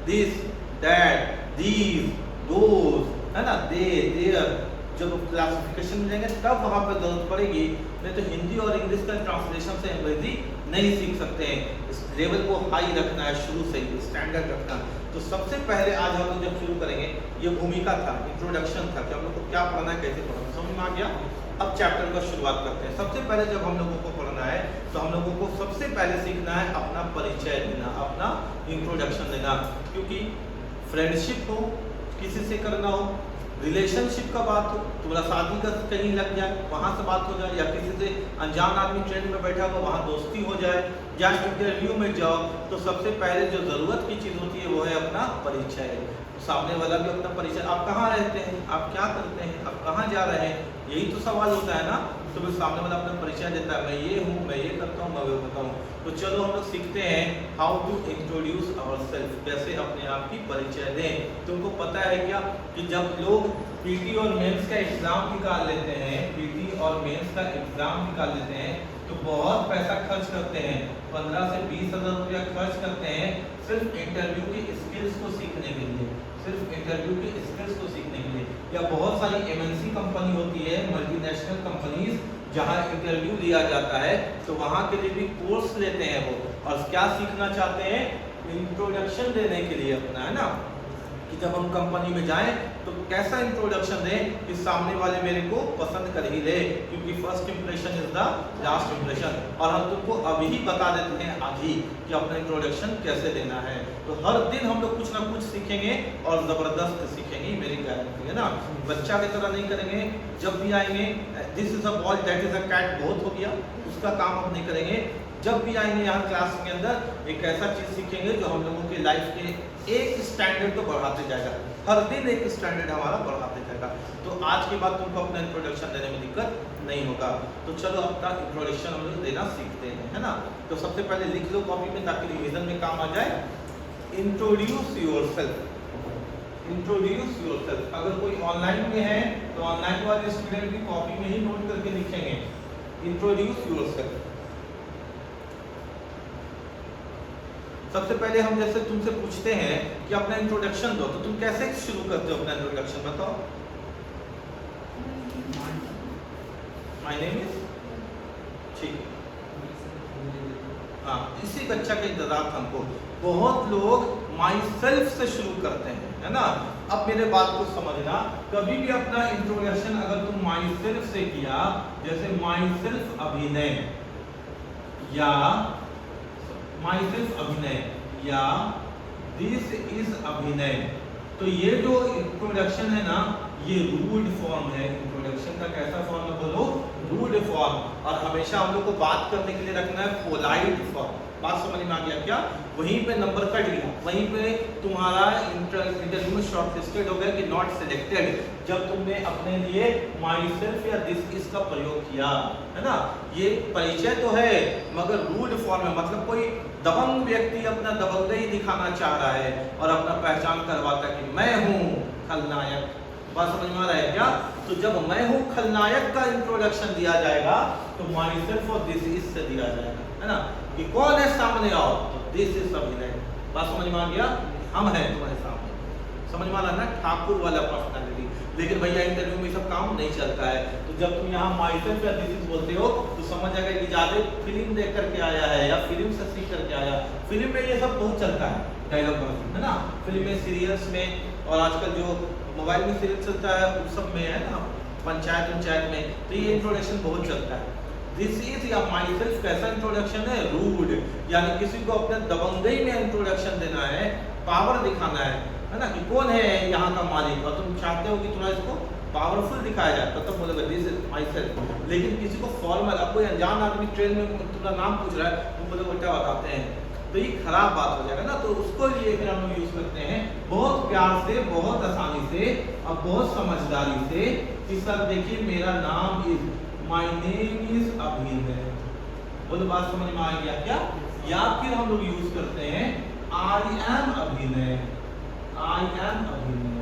दिस, दैट, दीज, दोज, है ना, दे, देयर, जब क्लासिफिकेशन में जाएंगे तब वहाँ पर जरूरत पड़ेगी। नहीं तो हिंदी और इंग्लिश का ट्रांसलेशन से अंग्रेजी नहीं सीख सकते हैं। इस लेवल को हाई रखना है, शुरू से ही स्टैंडर्ड रखना। तो सबसे पहले आज हम लोग जब शुरू करेंगे, ये भूमिका था, इंट्रोडक्शन था कि हम लोग को क्या पढ़ना है, कैसे पढ़ना है, समझ में आ गया। अब चैप्टर का शुरुआत करते हैं। सबसे पहले जब हम लोगों को पढ़ना है तो हम लोगों को सबसे पहले सीखना है अपना परिचय देना, अपना इंट्रोडक्शन देना। क्योंकि फ्रेंडशिप हो, किसी से करना हो, रिलेशनशिप का बात हो, तुम्हारा शादी का कहीं लग जाए वहाँ से बात हो जाए, या किसी से अनजान आदमी ट्रेन में बैठा हुआ वहाँ दोस्ती हो जाए, या इंटरव्यू में जाओ, तो सबसे पहले जो ज़रूरत की चीज़ होती है वो है अपना परिचय। सामने वाला भी अपना परिचय, आप कहाँ रहते हैं, आप क्या करते हैं, आप कहाँ जा रहे हैं, यही तो सवाल होता है ना। तो फिर सामने वाला अपना परिचय देता है, मैं ये हूँ, मैं ये करता हूँ, मैं वो करता हूँ। तो चलो हम लोग सीखते हैं हाउ टू इंट्रोड्यूस आवरसेल्फ, कैसे अपने आप की परिचय दें। तुमको पता है क्या कि जब लोग पीटी और मेंस का एग्जाम निकाल लेते हैं, पीटी और मेंस का एग्जाम निकाल लेते हैं, तो बहुत पैसा खर्च करते हैं, 15 से 20 हज़ार रुपया खर्च करते हैं सिर्फ इंटरव्यू की स्किल्स को सीखने के लिए, सिर्फ इंटरव्यू की स्किल्स को सीखने के लिए। या बहुत सारी एमएनसी कंपनी होती है, मल्टीनेशनल कंपनीज, जहां इंटरव्यू लिया जाता है तो वहां के लिए भी कोर्स लेते हैं वो, और क्या सीखना चाहते हैं? इंट्रोडक्शन देने के लिए अपना, है ना, कि जब हम कंपनी में जाएं तो कैसा इंट्रोडक्शन दें कि सामने वाले मेरे को पसंद कर ही ले, क्योंकि first impression is the last impression. और हम तुमको अभी ही बता देते हैं आज ही कि अपना इंट्रोडक्शन कैसे देना है। तो हर दिन हम लोग कुछ ना कुछ सीखेंगे और ज़बरदस्त सीखेंगे, मेरी गारंटी है ना। बच्चा की तरह नहीं करेंगे। जब भी आएंगे this is a ball that is a cat बहुत हो गया, उसका काम हम नहीं करेंगे। जब भी आएंगे यहाँ क्लास के अंदर एक ऐसा चीज़ सीखेंगे जो हम लोगों के लाइफ के एक स्टैंडर्ड को बढ़ाते जाएगा, हर दिन एक स्टैंडर्ड हमारा बढ़ाते जाएगा। तो आज के बाद तुमको अपना इंट्रोडक्शन देने में दिक्कत नहीं होगा। तो चलो अपना इंट्रोडक्शन हम लोग देना सीखते हैं, है ना। तो सबसे पहले लिख लो कॉपी में ताकि रिवीजन में काम आ जाए। Introduce yourself, introduce yourself. अगर कोई ऑनलाइन में है तो ऑनलाइन वाले स्टूडेंट भी कॉपी में ही नोट करके लिखेंगे इंट्रोड्यूस योरसेल्फ। सबसे पहले हम जैसे तुमसे पूछते हैं कि अपना इंट्रोडक्शन दो, तो तुम कैसे शुरू करते हो अपना इंट्रोडक्शन, बताओ। माय नेम इज, ठीक, हाँ, इसी बच्चा का इंतजार था हमको। बहुत लोग माई सेल्फ से शुरू करते हैं, है ना। अब मेरे बात को समझना, कभी भी अपना इंट्रोडक्शन अगर तुम माई सेल्फ से किया, जैसे माई सेल्फ अभिनय या माई सेल्फ अभिनय या दिस इज अभिनय, तो ये जो इंट्रोडक्शन है ना, ये रूड फॉर्म है। इंट्रोडक्शन का कैसा फॉर्म है बोलो? Root form. और हमेशा हम लोग को बात करने के लिए रखना है पोलाइट फॉर्म। बात समझ में आ गया क्या? वहीं पे नंबर कट गया, वहीं पे तुम्हारा इंटरव्यू में शॉर्टलिस्टेड हो गया कि नॉट सिलेक्टेड, जब तुमने अपने लिए माई सेल्फ या दिस इज का प्रयोग किया, है ना। ये परिचय तो है मगर रूड फॉर्म है, मतलब कोई दबंग व्यक्ति अपना दबंगई दिखाना चाह रहा है और अपना पहचान करवाता है कि मैं हूँ खलनायक। बात समझ में आ रहा है क्या? तो जब मैं हूँ खलनायक का इंट्रोडक्शन दिया जाएगा तो माई सेल्फ और दिस इज से दिया जाएगा, है ना, कि कौन है सामने आओ, तो दिस इज अभिनय। बात समझ में आ गया? हम हैं तुम्हारे सामने, समझ में आ रहा है ना, ठाकुर वाला पर्सनालिटी। लेकिन भैया इंटरव्यू में सब काम नहीं चलता है, तो जब तुम यहाँ माई सेल्फ या दिस इज बोलते हो तो समझ जाएगा कि ज्यादा फिल्म देख करके आया है या फिल्म से सीख करके आया। फिल्म में ये सब बहुत चलता है, डायलॉग, है ना, फिल्म में, सीरियल्स में, और आजकल जो मोबाइल में सीरियल चलता है उन सब में, है ना, पंचायत में, तो ये इंट्रोडक्शन बहुत चलता है। दिस इज या माई सेल्फ कैसा इंट्रोडक्शन है, रूड, यानी किसी को अपने दबंगई में इंट्रोडक्शन देना है, पावर दिखाना है ना, कि कौन है यहाँ का मालिक, और तुम चाहते हो कि थोड़ा इसको पावरफुल दिखाया जाए तो तब बोलोगे दिस इज माई सेल्फ। लेकिन किसी को फॉर्मल, अब कोई अनजान आदमी ट्रेन में तुम्हारा नाम पूछ रहा है, तुम बोलोगे बेटा बताते हैं, तो ये खराब बात हो जाएगा ना। तो उसको लिए फिर हम लोग यूज करते हैं बहुत प्यार से, बहुत आसानी से और बहुत समझदारी से कि सर देखिए मेरा नाम इज, माय नेम इज अभिनय। बोलो बात समझ में आ गया क्या? या फिर हम लोग यूज करते हैं आई एम अभिनय, आई एम अभिनय।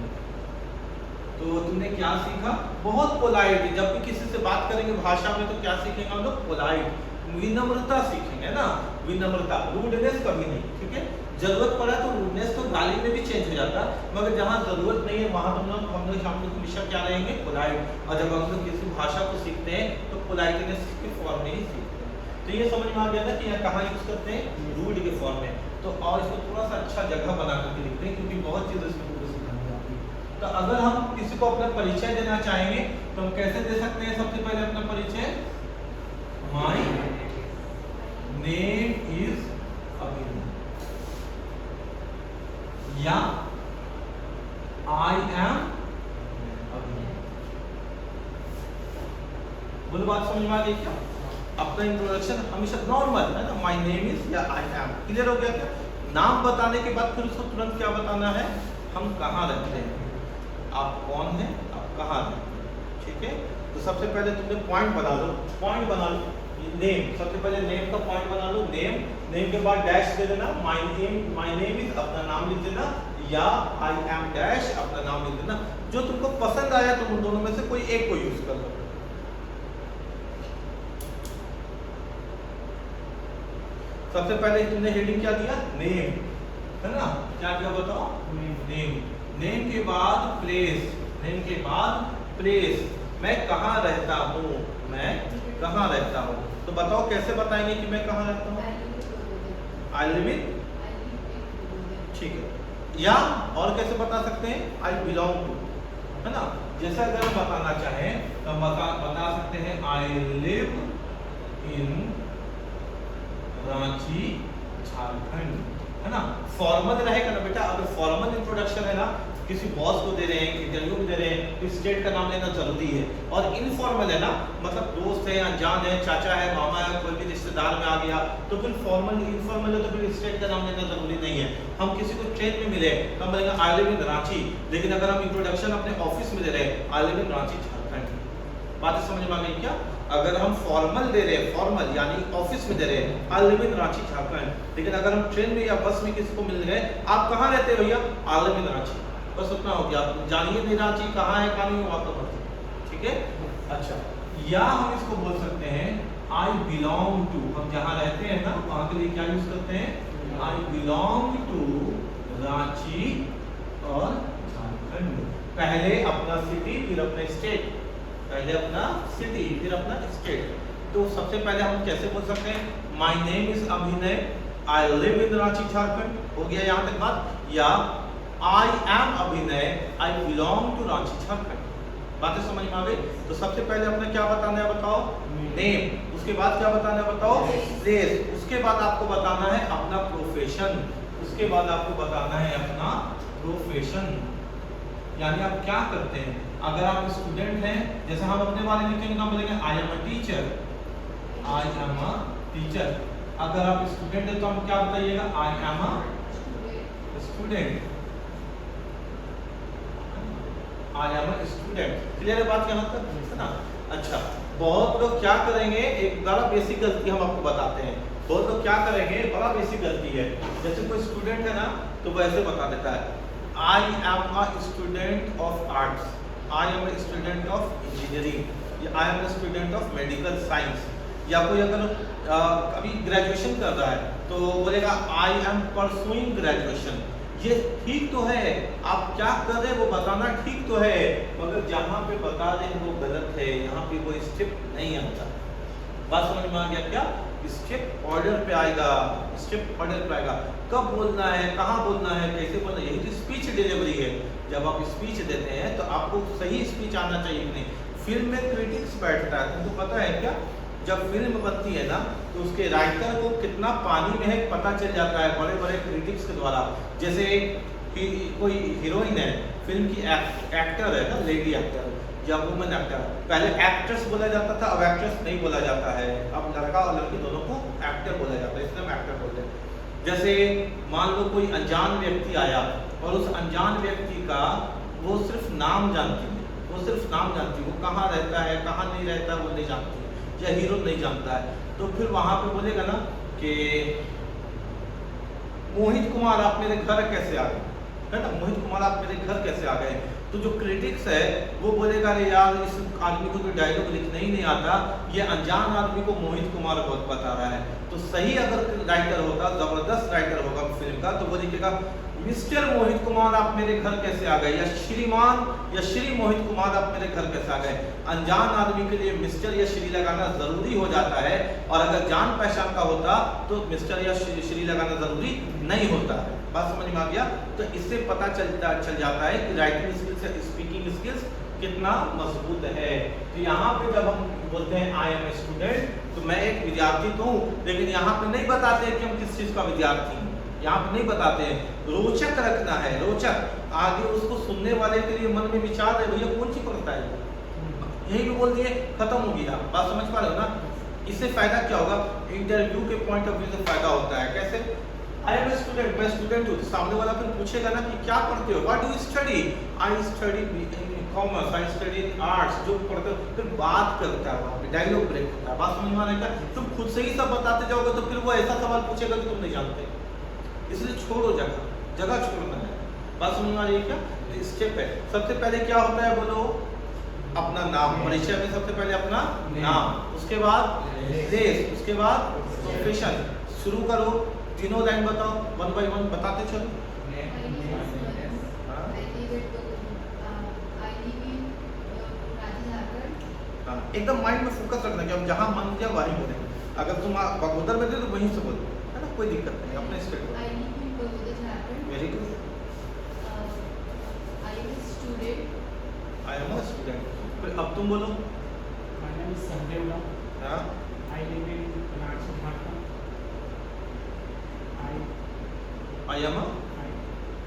तो तुमने क्या सीखा? बहुत पोलाइट, जब भी किसी से बात करेंगे भाषा में तो क्या सीखेंगे हम लोग? पोलाइट, विनम्रता सीखेंगे ना, विनम्रता, रूडनेस कभी नहीं, ठीक है। जरूरत पड़ा तो रूडनेस तो गाली में भी चेंज हो जाता है, मगर जहाँ जरूरत नहीं है वहाँ हम लोग हमेशा क्या रहेंगे? पोलाइट। और जब हम लोग किसी भाषा को सीखते हैं तो पोलाइटनेस के फॉर्म में ही सीखते हैं। तो ये समझ में आ गया ना कि यहाँ कहाँ यूज करते हैं? रूड के फॉर्म में। तो और इसको थोड़ा सा अच्छा जगह बना करके लिखते हैं, क्योंकि बहुत चीज़ इसमें तो अगर हम किसी को अपना परिचय देना चाहेंगे तो हम कैसे दे सकते हैं? सबसे पहले अपना परिचय, माय नेम इज अभिनय, या आई एम अभिनय। बोलो बात समझ में आ गई क्या? अपना इंट्रोडक्शन हमेशा नॉर्मल है ना, माय नेम इज या आई एम। क्लियर हो गया क्या? नाम बताने के बाद फिर उसको तुरंत क्या बताना है? हम कहाँ रहते हैं, आप कौन हैं, आप कहाँ रहते हैं, ठीक है। तो सबसे पहले तुमने पॉइंट बना लो, पॉइंट बना लो, नेम, सबसे पहले नेम का पॉइंट बना लो, नेम, नेम के बाद डैश दे देना, माय नेम इज अपना नाम लिख देना, या आई एम डैश अपना नाम लिख देना। जो तुमको पसंद आया तुम दोनों में से कोई एक को यूज कर लो। सबसे पहले तुमने हेडिंग क्या दिया? नेम, है ना, क्या क्या बताओ? नेम। नेम के बाद प्लेस, नेम के बाद प्लेस, मैं कहाँ रहता हूँ, मैं कहाँ रहता हूँ। तो बताओ कैसे बताएंगे कि मैं कहाँ रहता हूँ? आई लिव इन, ठीक है। या और कैसे बता सकते हैं? आई बिलोंग टू, है ना। जैसे अगर हम बताना चाहें तो हम बता सकते हैं आई लिव इन रांची झारखंड, है ना। फॉर्मल रहेगा ना बेटा। अगर फॉर्मल इंट्रोडक्शन है ना, किसी बॉस को दे रहे हैं, इंटरव्यू में दे रहे हैं, तो स्टेट का नाम लेना जरूरी है। और इनफॉर्मल है ना, मतलब दोस्त है, अनजान है, चाचा है, मामा है, कोई भी रिश्तेदार में आ गया, तो फिर फॉर्मल, इनफॉर्मल है तो फिर स्टेट का नाम लेना जरूरी नहीं है। हम किसी को ट्रेन में मिले तो हम बोलेंगे आई लिव इन रांची, लेकिन अगर हम इंट्रोडक्शन अपने ऑफिस में दे रहे हैं आई लिव इन रांची झारखंड। बात समझ में आ गई क्या? अगर हम फॉर्मल दे रहे हैं, फॉर्मल यानी ऑफिस में दे रहे हैं आई लिव इन रांची झारखंड, लेकिन अगर हम ट्रेन में या बस में किसी को मिल गए, आप कहाँ रहते हो भैया? आई लिव इन रांची, बस उतना हो गया। आप जानिए नहीं रांची कहाँ है, कहाँ नहीं है, आपका मर्जी, ठीक है। अच्छा, या हम इसको बोल सकते हैं आई बिलोंग टू, हम जहाँ रहते हैं ना वहाँ के लिए क्या यूज करते हैं? आई बिलोंग टू रांची और झारखंड। पहले अपना सिटी फिर अपना स्टेट, पहले अपना सिटी फिर अपना स्टेट। तो सबसे पहले हम कैसे बोल सकते हैं? My name is Abhinay, I live in Ranchi Jharkhand, हो गया यहाँ तक बात। या I am Abhinay, I belong to Ranchi Jharkhand. बातें समझ में आ गई? तो सबसे पहले अपने क्या बताना है बताओ? नेम। उसके बाद क्या बताना है बताओ? प्लेस। उसके बाद आपको बताना है अपना प्रोफेशन, उसके बाद आपको बताना है अपना प्रोफेशन, यानी आप क्या करते हैं। अगर आप स्टूडेंट हैं, जैसे हम अपने बारे में लिखेंगे ना, बोलेंगे I am a teacher, I am a teacher. अगर आप स्टूडेंट हैं तो हम क्या बताइएगा? I am a student, I am a student. Clear है बात यहाँ तक, है ना। अच्छा, बहुत लोग क्या करेंगे, एक बड़ा बेसिक गलती हम आपको बताते हैं। बहुत लोग क्या करेंगे, बड़ा बेसिक गलती है। जैसे कोई स्टूडेंट है ना तो वो ऐसे बता देता है आई am a student of arts, I am a student of engineering, I am a student of medical science. या कोई अगर अभी ग्रेजुएशन कर रहा है तो बोलेगा आई एम परसुइंग ग्रेजुएशन। ये ठीक तो है, आप क्या कर रहे हैं वो बताना ठीक तो है, मगर जहाँ पे बता रहे हैं वो गलत है, यहाँ पे वो स्टेप नहीं आता। बात समझ में आ गया क्या? स्टेप ऑर्डर पे आएगा, स्टेप ऑर्डर पे आएगा। कब बोलना है, कहाँ बोलना है, कैसे बोलना है, यही तो स्पीच डिलीवरी है। जब आप स्पीच देते हैं तो आपको सही स्पीच आना चाहिए कि नहीं। फिल्म में क्रिटिक्स बैठता है, तुमको पता है क्या? जब फिल्म बनती है ना तो उसके राइटर को कितना पानी में है पता चल जाता है बड़े बड़े क्रिटिक्स के द्वारा। जैसे कोई हीरोइन है, फिल्म की एक्टर है ना, लेडी एक्टर या वुमन एक्टर, पहले एक्ट्रेस बोला जाता था, अब एक्ट्रेस नहीं बोला जाता है, अब लड़का और लड़की दोनों को एक्टर बोला जाता है, इसलिए हम एक्टर बोलते हैं। जैसे मान लो कोई अनजान व्यक्ति आया और उस अनजान व्यक्ति का वो सिर्फ नाम जानती है, वो सिर्फ नाम जानती है, वो कहाँ रहता है कहाँ नहीं रहता वो नहीं जानती है, या हीरो नहीं जानता है, तो फिर वहाँ पे बोलेगा ना कि मोहित कुमार आप मेरे घर कैसे आ गए, है ना, मोहित कुमार आप मेरे घर कैसे आ गए। तो जो क्रिटिक्स है वो बोलेगा अरे यार इस आदमी को तो डायलॉग लिखना ही नहीं आता, ये अनजान आदमी को मोहित कुमार बहुत बता रहा है। तो सही अगर राइटर होता, जबरदस्त राइटर होगा फिल्म का, तो वो लिखेगा मिस्टर मोहित कुमार आप मेरे घर कैसे आ गए, या श्रीमान या श्री मोहित कुमार आप मेरे घर कैसे आ गए। अनजान आदमी के लिए मिस्टर या श्री लगाना जरूरी हो जाता है, और अगर जान पहचान का होता तो मिस्टर या श्री लगाना जरूरी नहीं होता है। बात समझ में आ गया? तो इससे पता चल जाता है कि राइटिंग स्किल्स या स्पीकिंग स्किल्स कितना मजबूत है। तो यहाँ पे जब हम बोलते हैं आई एम ए स्टूडेंट, तो मैं एक विद्यार्थी तो हूँ, लेकिन यहाँ पे नहीं बताते कि हम किस चीज का विद्यार्थी हैं, यहाँ पे नहीं बताते हैं। रोचक रखना है, रोचक, आगे उसको सुनने वाले के लिए मन में विचार है भैया कौन सी पढ़ता है, यही भी बोल दिए खत्म हो गया। बात समझ पा रहे हो ना? इससे फायदा क्या होगा, इंटरव्यू के पॉइंट ऑफ व्यू से फायदा होता है। कैसे? आई एम ए स्टूडेंट, मैं स्टूडेंट हूँ, तो सामने वाला फिर पूछेगा ना कि क्या पढ़ते हो, what do you study, I study commerce, I study arts, जो पढ़ते हो, फिर बात करता है, वहाँ पे डायलॉग ब्रेक होता है। बात समझ में आ रहा है? तुम खुद से ही सब बताते जाओगे तो फिर वो ऐसा सवाल पूछेगा कि तुम नहीं जानते, इसलिए छोड़ो, जगह छोड़ना है। बात समझ में आ रही है क्या? स्टेप है, सबसे पहले क्या होता है बोलो, अपना नाम, परिचय में सबसे पहले अपना नाम, उसके बाद रेस, उसके बाद प्रोफेशन। शुरू करो, तीनों लाइन बताओ, वन बाय वन बताते चलो। एकदम माइंड में फोकस रखना कि हम जहाँ मन दिया वहीं बोले, अगर तुम बगोदर में थे तो वहीं से बोलो, है ना, कोई दिक्कत नहीं, अपने स्टेट में। Very good. I am a student. फिर अब तुम बोलो। हाँ,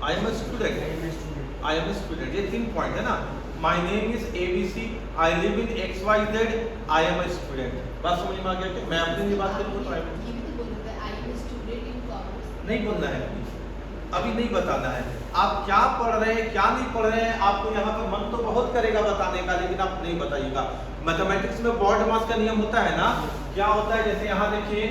I am a student, I am a student, ये 3 पॉइंट है ना। My name is ABC, I live in XYZ, I am a student. बात समझ में आ गया? मैं अपनी भी बात करूँ तो नहीं बोलना है, अभी नहीं बताना है आप क्या पढ़ रहे हैं क्या नहीं पढ़ रहे हैं। आपको यहाँ पर मन तो बहुत करेगा बताने का, लेकिन आप नहीं बताइएगा। मैथमेटिक्स में बॉड मास का नियम होता है ना, क्या होता है, जैसे यहाँ देखिए,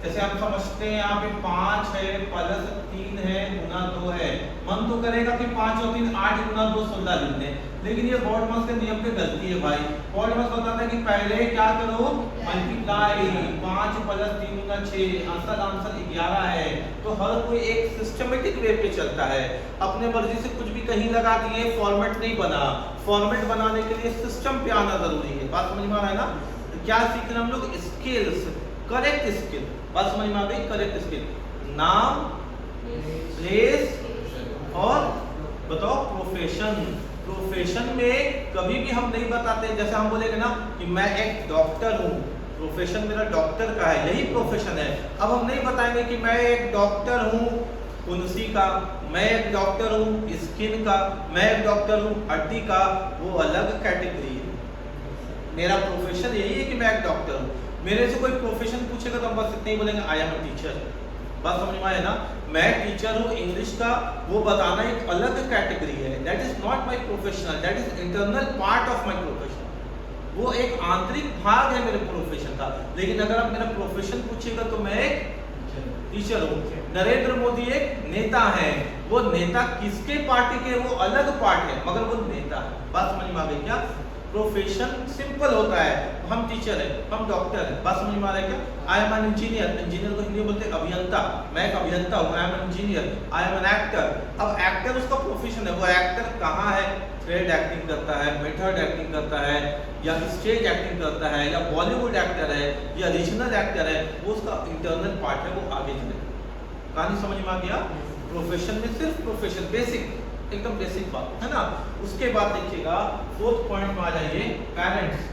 जैसे हम समझते हैं यहाँ पे 5 है प्लस 3 है गुना 2 है, मन तो करेगा कि 5 और 3 8 गुना 2 16 लिख दें, लेकिन ये बॉड मास के नियम पे गलती है भाई। बॉड मास बताता है कि पहले क्या करो, मल्टीप्लाई, 5 प्लस 3 गुना 6, आंसर 11 है। तो हर कोई एक सिस्टमेटिक वे पे चलता है, अपने मर्जी से कुछ भी कहीं लगा दिए, फॉर्मेट नहीं बना। फॉर्मेट बनाने के लिए सिस्टम पे आना जरूरी है। बात समझ में आ रहा है ना? तो क्या सीख रहे हम लोग, स्किल्स, करेक्ट स्किल। बात समझ में आ गई? करेक्ट स्किल, नाम, प्लेस और बताओ प्रोफेशन। प्रोफेशन में कभी भी हम नहीं बताते, जैसे हम बोलेंगे ना कि मैं एक डॉक्टर हूँ, प्रोफेशन मेरा डॉक्टर का है, यही प्रोफेशन है। अब हम नहीं बताएंगे कि मैं एक डॉक्टर हूँ फुंसी का, मैं एक डॉक्टर हूँ स्किन का, मैं एक डॉक्टर हूँ हड्डी का, वो अलग कैटेगरी है। मेरा प्रोफेशन यही है कि मैं एक डॉक्टर हूँ। मेरे से कोई प्रोफेशन पूछेगा तो हम बस इतना ही बोलेंगे आई एम अ टीचर। बात समझ में आया ना? मैं टीचर हूँ इंग्लिश का, वो बताना एक अलग कैटेगरी है। That is not my professional, that is internal part of my profession. वो एक आंतरिक भाग है मेरे प्रोफेशन का। लेकिन अगर आप मेरा प्रोफेशन पूछेगा तो मैं एक टीचर हूँ। नरेंद्र मोदी एक नेता है, वो नेता किसके पार्टी के, वो अलग पार्ट है, मगर वो नेता है। बात समझ में आ गई क्या? प्रोफेशन सिंपल होता है, हम टीचर है, हम डॉक्टर है। बात समझ में आ रहा है क्या? I am an engineer, engineer को हिंदी में बोलते हैं अभियंता, मैं एक अभियंता हूँ। I am an engineer, I am an actor. अब एक्टर उसका प्रोफेशन है, वो एक्टर कहाँ है, थ्रेड एक्टिंग करता है, मेथड एक्टिंग करता है, या स्टेज एक्टिंग करता है, या बॉलीवुड एक्टर है, या रीजनल एक्टर है, वो उसका इंटरनल पार्ट है, वो आगे चले। कहानी समझ में आ गया? प्रोफेशन में सिर्फ प्रोफेशन, बेसिक, एकदम बेसिक बात है ना। उसके बाद देखिएगा 4th पॉइंट में आ जाइए, पेरेंट्स।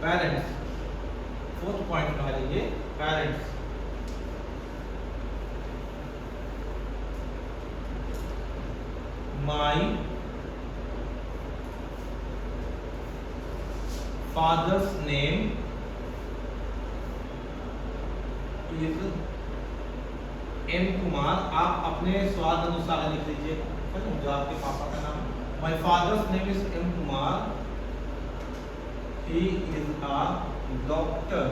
पेरेंट्स, फोर्थ पॉइंट में आ लीजिए parents. My father's name is M Kumar. आप अपने स्वाद अनुसार लिख लीजिए जो आपके पापा का नाम। My father's name is M Kumar, he is a doctor।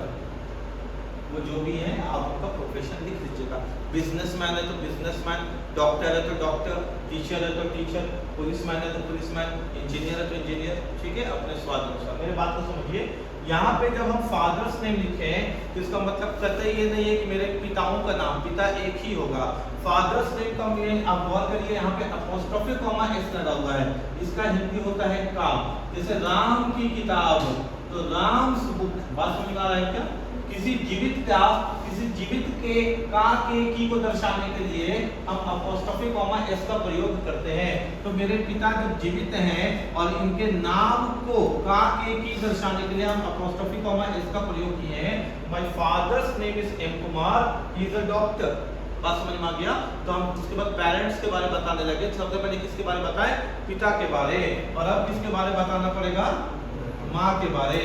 वो जो भी है आप उनका प्रोफेशन लिख लीजिएगा। बिजनेसमैन है तो बिजनेसमैन, डॉक्टर है तो डॉक्टर, टीचर है तो टीचर, पुलिसमैन है तो पुलिसमैन, इंजीनियर है तो इंजीनियर। ठीक है, अपने स्वाद अनुसार। मेरे बात को समझिए, यहाँ पे जब हम फादर्स नेम लिखे हैं तो इसका मतलब कतई ये नहीं है कि मेरे पिताओं का नाम, पिता एक ही होगा। फादर्स नेम का मीनिंग आप गौर करिए, यहाँ पे अपोस्ट्रोफी कॉमा एस लगा हुआ है, इसका हिंदी होता है का। जैसे राम की किताब तो राम्स बुक। बात समझ में आ रहा है क्या? किसी जीवित का, किसी जीवित के का के की को दर्शाने के लिए हम अपोस्ट्रोफी कॉमा एस का प्रयोग करते हैं। तो मेरे पिता जब जीवित हैं और इनके नाम को का के की दर्शाने के लिए हम अपोस्ट्रोफी कॉमा एस का प्रयोग किए हैं। My father's name is M Kumar, he is a doctor. बात समझ में आ गया? तो हम उसके बाद पेरेंट्स के बारे में बताने लगे। सबसे पहले किसके बारे में बताएं? पिता के बारे। और अब किसके बारे में बताना पड़ेगा? माँ के बारे।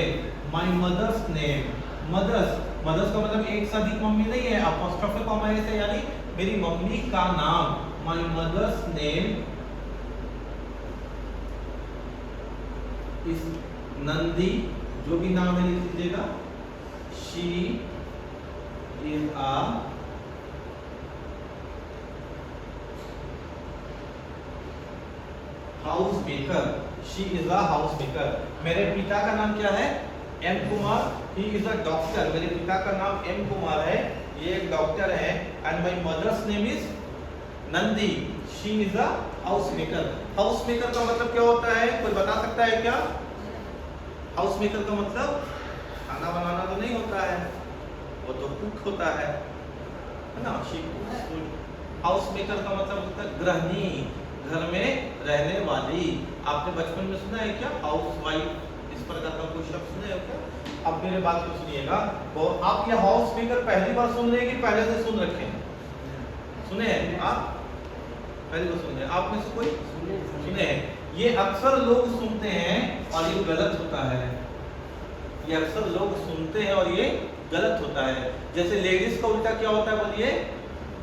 My mother's name, mother's, mother's का मतलब एक से अधिक मम्मी नहीं है, अपोस्ट्रोफी कॉमा एस है, यानी मेरी मम्मी का नाम। My mother's name is Nandi, जो भी नाम है लिख लीजिएगा। She is a house maker, she is a house maker. मेरे पिता का नाम क्या है? M Kumar, he is a doctor. मेरे पिता का नाम एम कुमार है, ये एक डॉक्टर है। And my mother's name is Nandi, she is a house maker. House maker का मतलब क्या होता है? कोई बता सकता है क्या? हाउस मेकर का मतलब खाना बनाना तो नहीं होता है, वो तो कुक होता है ना। हाउस मेकर का मतलब होता है गृहिणी, घर में रहने वाली। आपने बचपन में सुना है क्या हाउस वाइफ? इस प्रकार का कोई शब्द सुने हो क्या? अब मेरे बात को सुनिएगा। आप ये हाउस मेकर पहली बार सुन रहे हैं कि पहले से सुन रखे हैं? सुने हैं आप? पहली बार सुन रहे हैं? आप में से कोई सुने हैं? ये अक्सर लोग सुनते हैं और ये गलत होता है। ये अक्सर लोग सुनते हैं और ये गलत होता है। जैसे लेडीज का उल्टा क्या होता है बोलिए?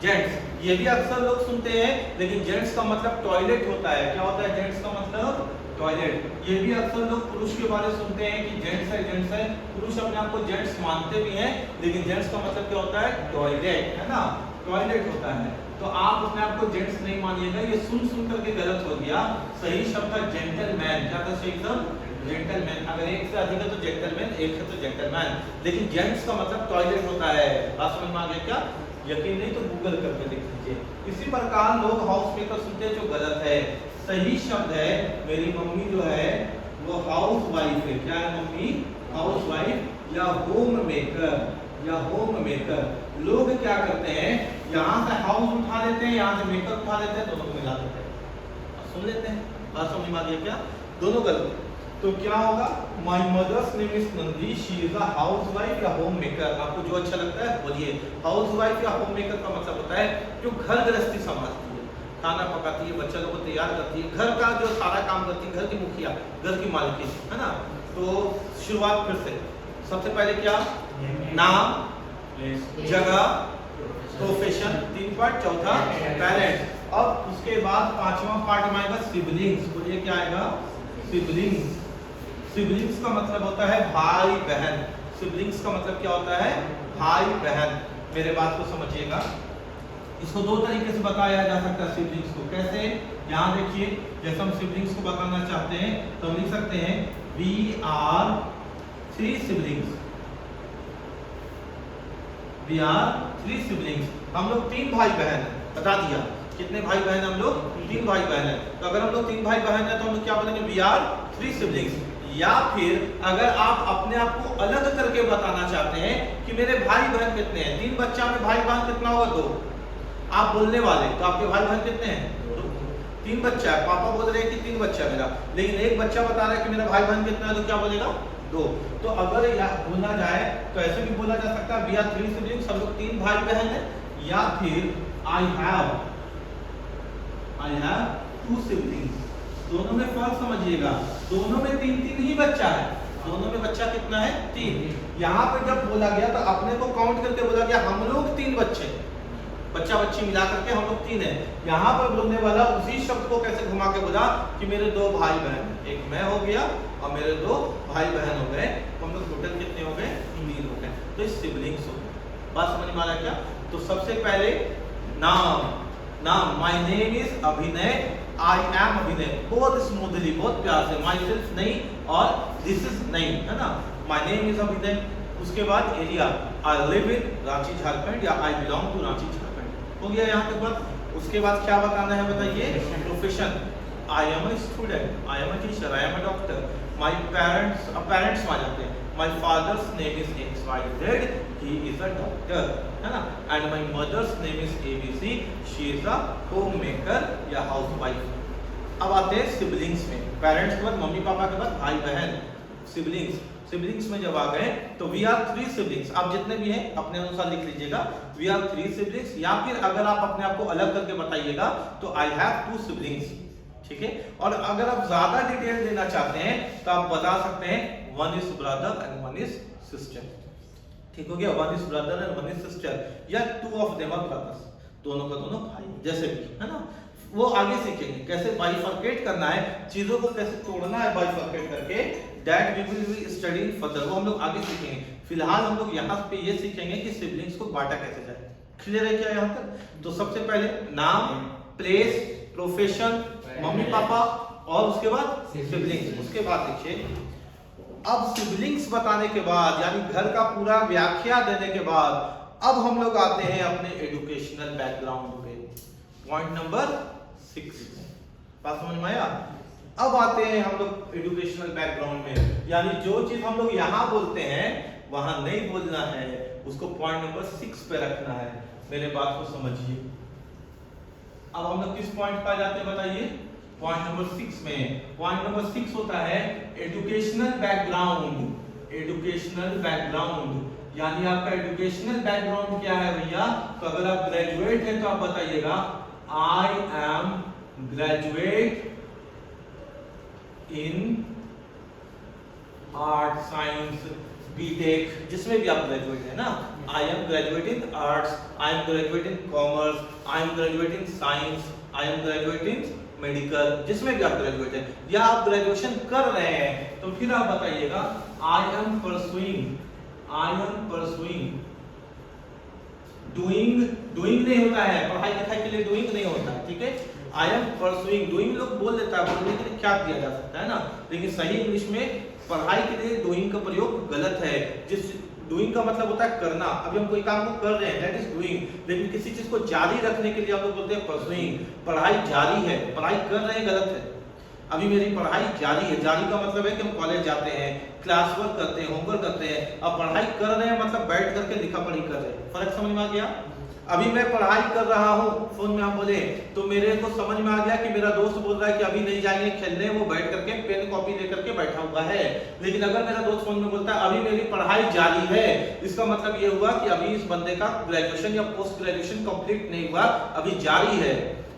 जेंट्स। ये भी अक्सर लोग सुनते हैं, लेकिन जेंट्स का मतलब टॉयलेट होता है। क्या होता है जेंट्स का मतलब? टॉयलेट। ये भी अक्सर लोग पुरुष के बारे में सुनते हैं कि जेंट्स है, जेंट्स है। पुरुष अपने आप को जेंट्स मानते भी हैं, लेकिन जेंट्स का मतलब क्या होता है? टॉयलेट, है ना, टॉयलेट होता है। तो आप अपने आप को जेंट्स नहीं मानिएगा, ये सुन सुन करके गलत हो गया। सही शब्द है जेंटलमैन। क्या था सही शब्द? जेंटलमैन। अगर एक से अधिक है तो जेंटलमैन, एक है तो जेंटलमैन। लेकिन जेंट्स का मतलब टॉयलेट होता है। बात समझ में आ गया क्या? यकीन नहीं तो गूगल करके देख लीजिए। इसी प्रकार लोग हाउस मेकर सुनते हैं, जो गलत है। सही शब्द है, मेरी मम्मी जो है वो हाउस वाइफ है। क्या है मम्मी? हाउस वाइफ या होम मेकर, या होम मेकर। लोग क्या करते हैं, यहाँ से हाउस उठा लेते हैं, यहाँ से मेकर उठा लेते हैं, दोनों को मिला देते हैं, सुन लेते हैं। बात समझ में आ गया क्या? दोनों गलत। तो क्या होगा? My mother's name is Nandi, she is a housewife या होम मेकर। आपको जो अच्छा लगता है बोलिए। हाउस वाइफ या होम मेकर का मतलब होता है जो घर गृहस्थी संभालती है, खाना पकाती है, बच्चों को तैयार करती है, घर का जो सारा काम करती है, घर की मुखिया, घर की मालकिन, है ना। तो शुरुआत फिर से, सबसे पहले क्या? नाम, जगह, प्रोफेशन, 3 पार्ट। चौथा पेरेंट्स। अब उसके बाद 5वां पार्ट में आएगा सिबलिंग्स। बोलिए क्या आएगा? सिबलिंग्स। सिबलिंग्स का मतलब होता है भाई बहन। सिबलिंग्स का मतलब क्या होता है? भाई बहन। मेरे बात को समझिएगा। इसको 2 तरीके से बताया जा सकता है सिबलिंग्स को। कैसे? यहाँ देखिए, जैसे हम सिबलिंग्स को बताना चाहते हैं तो हम लिख सकते हैं we are 3 siblings. We are 3 siblings. हम लोग 3 भाई बहन हैं। बता दिया कितने भाई बहन? हम लोग 3 भाई बहन हैं। तो अगर हम लोग 3 भाई बहन हैं तो हम लोग क्या बोलेंगे? We are 3 siblings. या फिर अगर आप अपने आप को अलग करके बताना चाहते हैं कि मेरे भाई बहन कितने हैं, 3 बच्चा में भाई बहन कितना होगा? 2। आप बोलने वाले तो आपके भाई बहन कितने हैं? 3 बच्चा है। पापा बोल रहे हैं कि 3 बच्चा है मेरा, लेकिन एक बच्चा बता रहा है कि मेरा भाई बहन कितना है, तो क्या बोलेगा? 2। तो अगर बोला जाए तो ऐसे भी बोला जा सकता है वी आर 3 सिबलिंग्स, हम लोग 3 भाई बहन हैं, या फिर आई हैव 2 सिबलिंग्स। दोनों में फर्क समझिएगा, दोनों में 3 ही बच्चा है, दोनों में बच्चा कितना है 3। यहाँ पे जब बोला गया तो अपने को काउंट करके बोला गया हम लोग 3 बच्चे, बच्चा बच्ची मिला करके हम लोग 3 है। यहाँ पर बोलने वाला उसी शब्द को कैसे घुमा के बोला कि मेरे 2 भाई बहन, एक मैं हो गया और मेरे 2 भाई बहन हो गए, हम लोग टोटल कितने हो गए 3 हो गए। तो इस सिबलिंग्स हो गए, बात समझ में आ रहा है क्या? तो सबसे पहले नाम my name is Abhinay, I am अभिनय, बहुत स्मूथली, बहुत प्यार से, माई सेल्फ नहीं और दिस इज नहीं, है ना, माय नेम इज अभिनय। उसके बाद area, I live in Ranchi Jharkhand या I belong to Ranchi Jharkhand, हो गया यहाँ तक बात। उसके बाद क्या बताना है बताइए, profession, I am a student, I am a teacher, I am a doctor, my parents, अब पेरेंट्स आ जाते हैं, my father's name is XYZ, he is a doctor, है ना, and my mother's name is ABC, she is a homemaker या housewife. अब आते हैं सिबलिंग्स में, पेरेंट्स के बाद मम्मी पापा के बाद भाई बहन, सिबलिंग्स में जब आ गए तो वी आर 3 सिबलिंग्स। आप जितने भी हैं अपने अनुसार लिख लीजिएगा, वी आर 3 सिबलिंग्स, या फिर अगर आप अपने आप को अलग करके बताइएगा तो आई हैव 2 सिबलिंग्स, ठीक है। और अगर आप ज्यादा डिटेल देना चाहते हैं तो आप बता सकते हैं 1 is brother and 1 is sister, ठीक हो गया, 1 is brother and 1 is sister, या 2 ऑफ देम आर ब्रदर्स, दोनों का दोनों भाई, जैसे भी, है ना। वो आगे सीखेंगे कैसे बाइफरकेट करना है, चीजों को कैसे तोड़ना है बाइफरकेट करके, that we will be studying further, वो हम लोग आगे सीखेंगे। फिलहाल हम लोग यहाँ पे ये सीखेंगे कि सिबलिंग्स को बांटा कैसे जाए। क्लियर है क्या यहाँ तक? तो सबसे पहले नाम, प्लेस, प्रोफेशन, मम्मी पापा, और उसके बाद सिबलिंग्स। उसके बाद देखिए, अब सिबलिंग्स बताने के बाद यानी घर का पूरा व्याख्या देने के बाद अब हम लोग आते हैं अपने एजुकेशनल बैकग्राउंड पे, पॉइंट नंबर 6। बात समझ में आया? अब आते हैं हम लोग एजुकेशनल बैकग्राउंड में, यानी जो चीज हम लोग यहाँ बोलते हैं वहां नहीं बोलना है, उसको पॉइंट नंबर 6 पे रखना है। मेरे बात को समझिए। अब हम लोग किस पॉइंट पर जाते हैं बताइए? पॉइंट नंबर 6 में। पॉइंट नंबर 6 होता है एजुकेशनल बैकग्राउंड। एजुकेशनल बैकग्राउंड यानी आपका एजुकेशनल बैकग्राउंड क्या है भैया? तो अगर आप ग्रेजुएट हैं तो आप बताइएगा I am graduate in art science BTech, जिसमें भी आप ग्रेजुएट है ना, I am graduate in arts, I am graduate in commerce, I am graduate in science, I am graduate in medical, जिसमें भी आप ग्रेजुएट हैं या आप ग्रेजुएशन कर रहे हैं तो फिर आप बताइएगा आई एम परसुइंग डूइंग नहीं होता है, पढ़ाई लिखाई के लिए डूइंग नहीं होता है, ठीक है। आई एम परसुइंग, डूइंग लोग बोल देता है, बोलने के लिए क्या किया जा सकता है ना, लेकिन सही इंग्लिश में पढ़ाई के लिए डूइंग का प्रयोग गलत है। जिस डूइंग का मतलब होता है करना, अभी हम कोई काम को कर रहे हैं दैट इज डूइंग, लेकिन किसी चीज को जारी रखने के लिए हम लोग बोलते हैं परसुइंग। पढ़ाई जारी है, पढ़ाई कर रहे हैं गलत है, अभी मेरी पढ़ाई जारी है। जारी का मतलब है कि हम कॉलेज जाते हैं, क्लास वर्क करते हैं, होमवर्क करते हैं। अब पढ़ाई कर रहे हैं मतलब बैठ करके लिखा पढ़ी कर रहे हैं, फर्क समझ में आ गया? अभी मैं पढ़ाई कर रहा हूँ, फोन में हम बोले तो मेरे को समझ में आ गया कि मेरा दोस्त बोल रहा है कि अभी नहीं जाएंगे खेलने, वो बैठ करके पेन कॉपी लेकर के बैठा हुआ है। लेकिन अगर मेरा दोस्त फोन में बोलता है अभी मेरी पढ़ाई जारी है, इसका मतलब ये हुआ कि अभी इस बंदे का ग्रेजुएशन या पोस्ट ग्रेजुएशन कंप्लीट नहीं हुआ, अभी जारी है।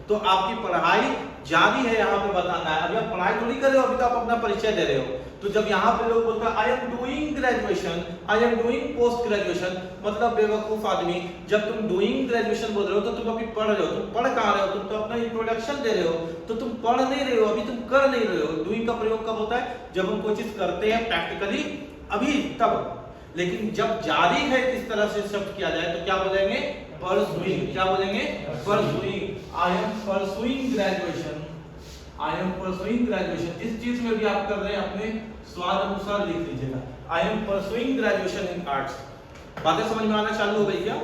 तो आपकी पढ़ाई जारी है यहाँ पे बताना है। अभी आप पढ़ाई तो नहीं कर रहे हो, अभी तो आप अपना परिचय दे रहे हो। तो जब यहाँ पे लोग बोलते हैं I am doing graduation, I am doing post graduation, मतलब बेवकूफ आदमी, जब तुम डूइंग ग्रेजुएशन बोल रहे हो तो तुम अभी पढ़ रहे हो। तुम पढ़ कहाँ रहे हो? तुम तो अपना इंट्रोडक्शन दे रहे हो, तो तुम पढ़ नहीं रहे हो, अभी तुम कर नहीं रहे हो। डूइंग का प्रयोग कब होता है? जब हम कोई चीज करते हैं प्रैक्टिकली, अभी तब। लेकिन जब जारी है किस तरह से शब्द किया जाए तो क्या बोलेंगे? परसुइंग। क्या बोलेंगे? Pursuing. I am pursuing graduation, I am pursuing graduation. जिस चीज में भी आप कर रहे हैं अपने स्वाद अनुसार लिख लीजिएगा, I am pursuing graduation in arts. बातें समझ में आना चालू हो गई क्या?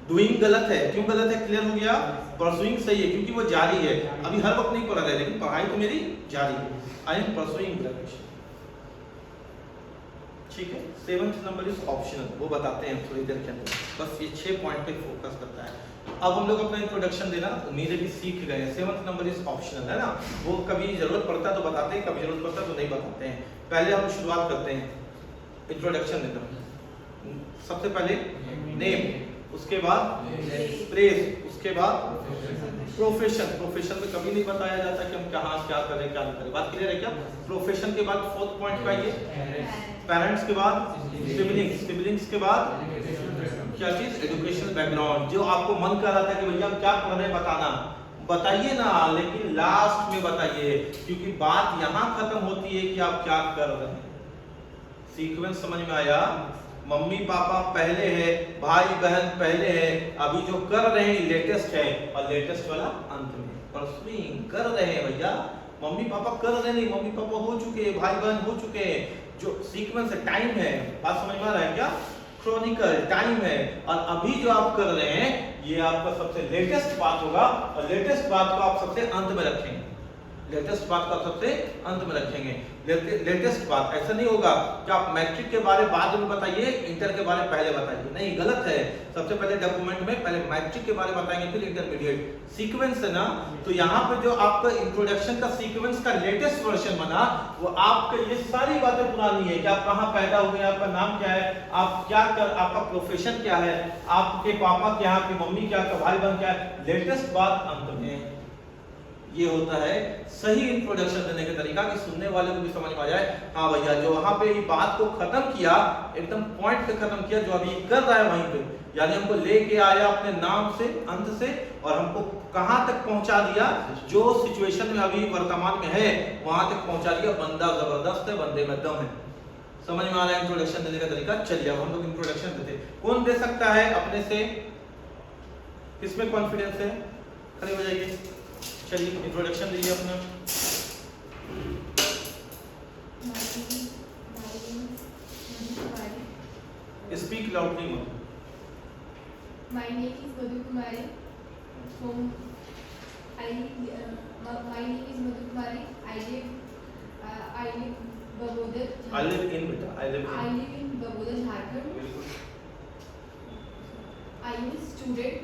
डूइंग गलत है, क्यों गलत है? क्लियर हो गया? परसुइंग सही है क्योंकि वो जारी है, अभी हर वक्त नहीं पढ़ रहे, लेकिन पढ़ाई तो मेरी जारी है। आई एम परसुइंग ग्रेजुएशन, ठीक है। 7th नंबर इज ऑप्शनल, वो बताते हैं थोड़ी देर के अंदर, बस ये 6 पॉइंट पे फोकस करता है। अब हम लोग अपना इंट्रोडक्शन देना उम्मीद है कि सीख गए हैं। 7th नंबर इज ऑप्शनल है ना, वो कभी जरूरत पड़ता है तो बताते हैं, कभी जरूरत पड़ता है तो नहीं बताते हैं। पहले हम शुरुआत करते हैं इंट्रोडक्शन देना। सबसे पहले नेम, उसके बाद प्रेज, उसके बाद प्रोफेशन। प्रोफेशन में कभी नहीं बताया जाता कि हम कहाँ क्या करें क्या नहीं करें, बात क्लियर है क्या? प्रोफेशन के बाद 4th पॉइंट का ये पेरेंट्स के बाद सिबलिंग्स, सिबलिंग्स के बाद क्या चीज? Educational background. जो आपको मन कर रहा था कि भैया हम क्या पढ़ रहे हैं बताना, बताइए ना, लेकिन लास्ट में बताइए, क्योंकि बात यहाँ खत्म होती है कि आप क्या कर रहे हैं। सीक्वेंस समझ में आया? मम्मी पापा पहले है, भाई बहन पहले है, अभी जो कर रहे हैं लेटेस्ट है, और लेटेस्ट वाला अंत में। परसुइंग कर रहे हैं भैया, मम्मी पापा कर रहे नहीं, मम्मी पापा हो चुके हैं, भाई बहन हो चुके हैं। जो सीक्वेंस है, टाइम है, बात समझ में आ रहा है क्या? क्रॉनिकल टाइम है, और अभी जो आप कर रहे हैं ये आपका सबसे लेटेस्ट बात होगा, और लेटेस्ट बात को आप सबसे अंत में रखेंगे। लेटेस्ट बात को आप सबसे अंत में रखेंगे। लेटेस्ट बात ऐसा नहीं होगा कि आप मैट्रिक के बारे बाद में बताइए, इंटर के बारे पहले बताइए, नहीं, गलत है। सबसे पहले डॉक्यूमेंट में पहले मैट्रिक के बारे बताएंगे, फिर इंटरमीडिएट। सीक्वेंस है ना, तो यहाँ पे जो आपका इंट्रोडक्शन का सीक्वेंस का लेटेस्ट वर्जन बना, वो आपके ये सारी बातें पुरानी है कि आप कहाँ पैदा हुए, आपका नाम क्या है, आप क्या कर, आपका प्रोफेशन क्या है, आपके पापा क्या है, आपकी मम्मी क्या है, भाई बहन क्या है। लेटेस्ट बात अंत में। ये होता है सही इंट्रोडक्शन देने का तरीका, कि सुनने वाले को भी समझ में आ जाए, हाँ भैया जो वहां पे ये बात को खत्म किया, एकदम पॉइंट पे खत्म किया, जो अभी कर रहा है वहीं पे, यानी हमको लेके आया अपने नाम से, अंत से, और हमको कहां तक पहुंचा दिया, जो सिचुएशन में अभी वर्तमान में है वहां तक पहुंचा दिया। बंदा जबरदस्त है, बंदे में दम है। समझ में आ रहा है इंट्रोडक्शन देने का तरीका? चलिए अब हम लोग इंट्रोडक्शन देते। कौन दे सकता है अपने से? किसमें कॉन्फिडेंस है? खड़े हो जाइए, चलिए इंट्रोडक्शन दीजिए अपना। स्पीक लाउडली मत। My name is Madhu Kumari. From my name is Madhu Kumari. I live Babodar. I live in beta. I live in Babodar, Jharkhand. I am a student.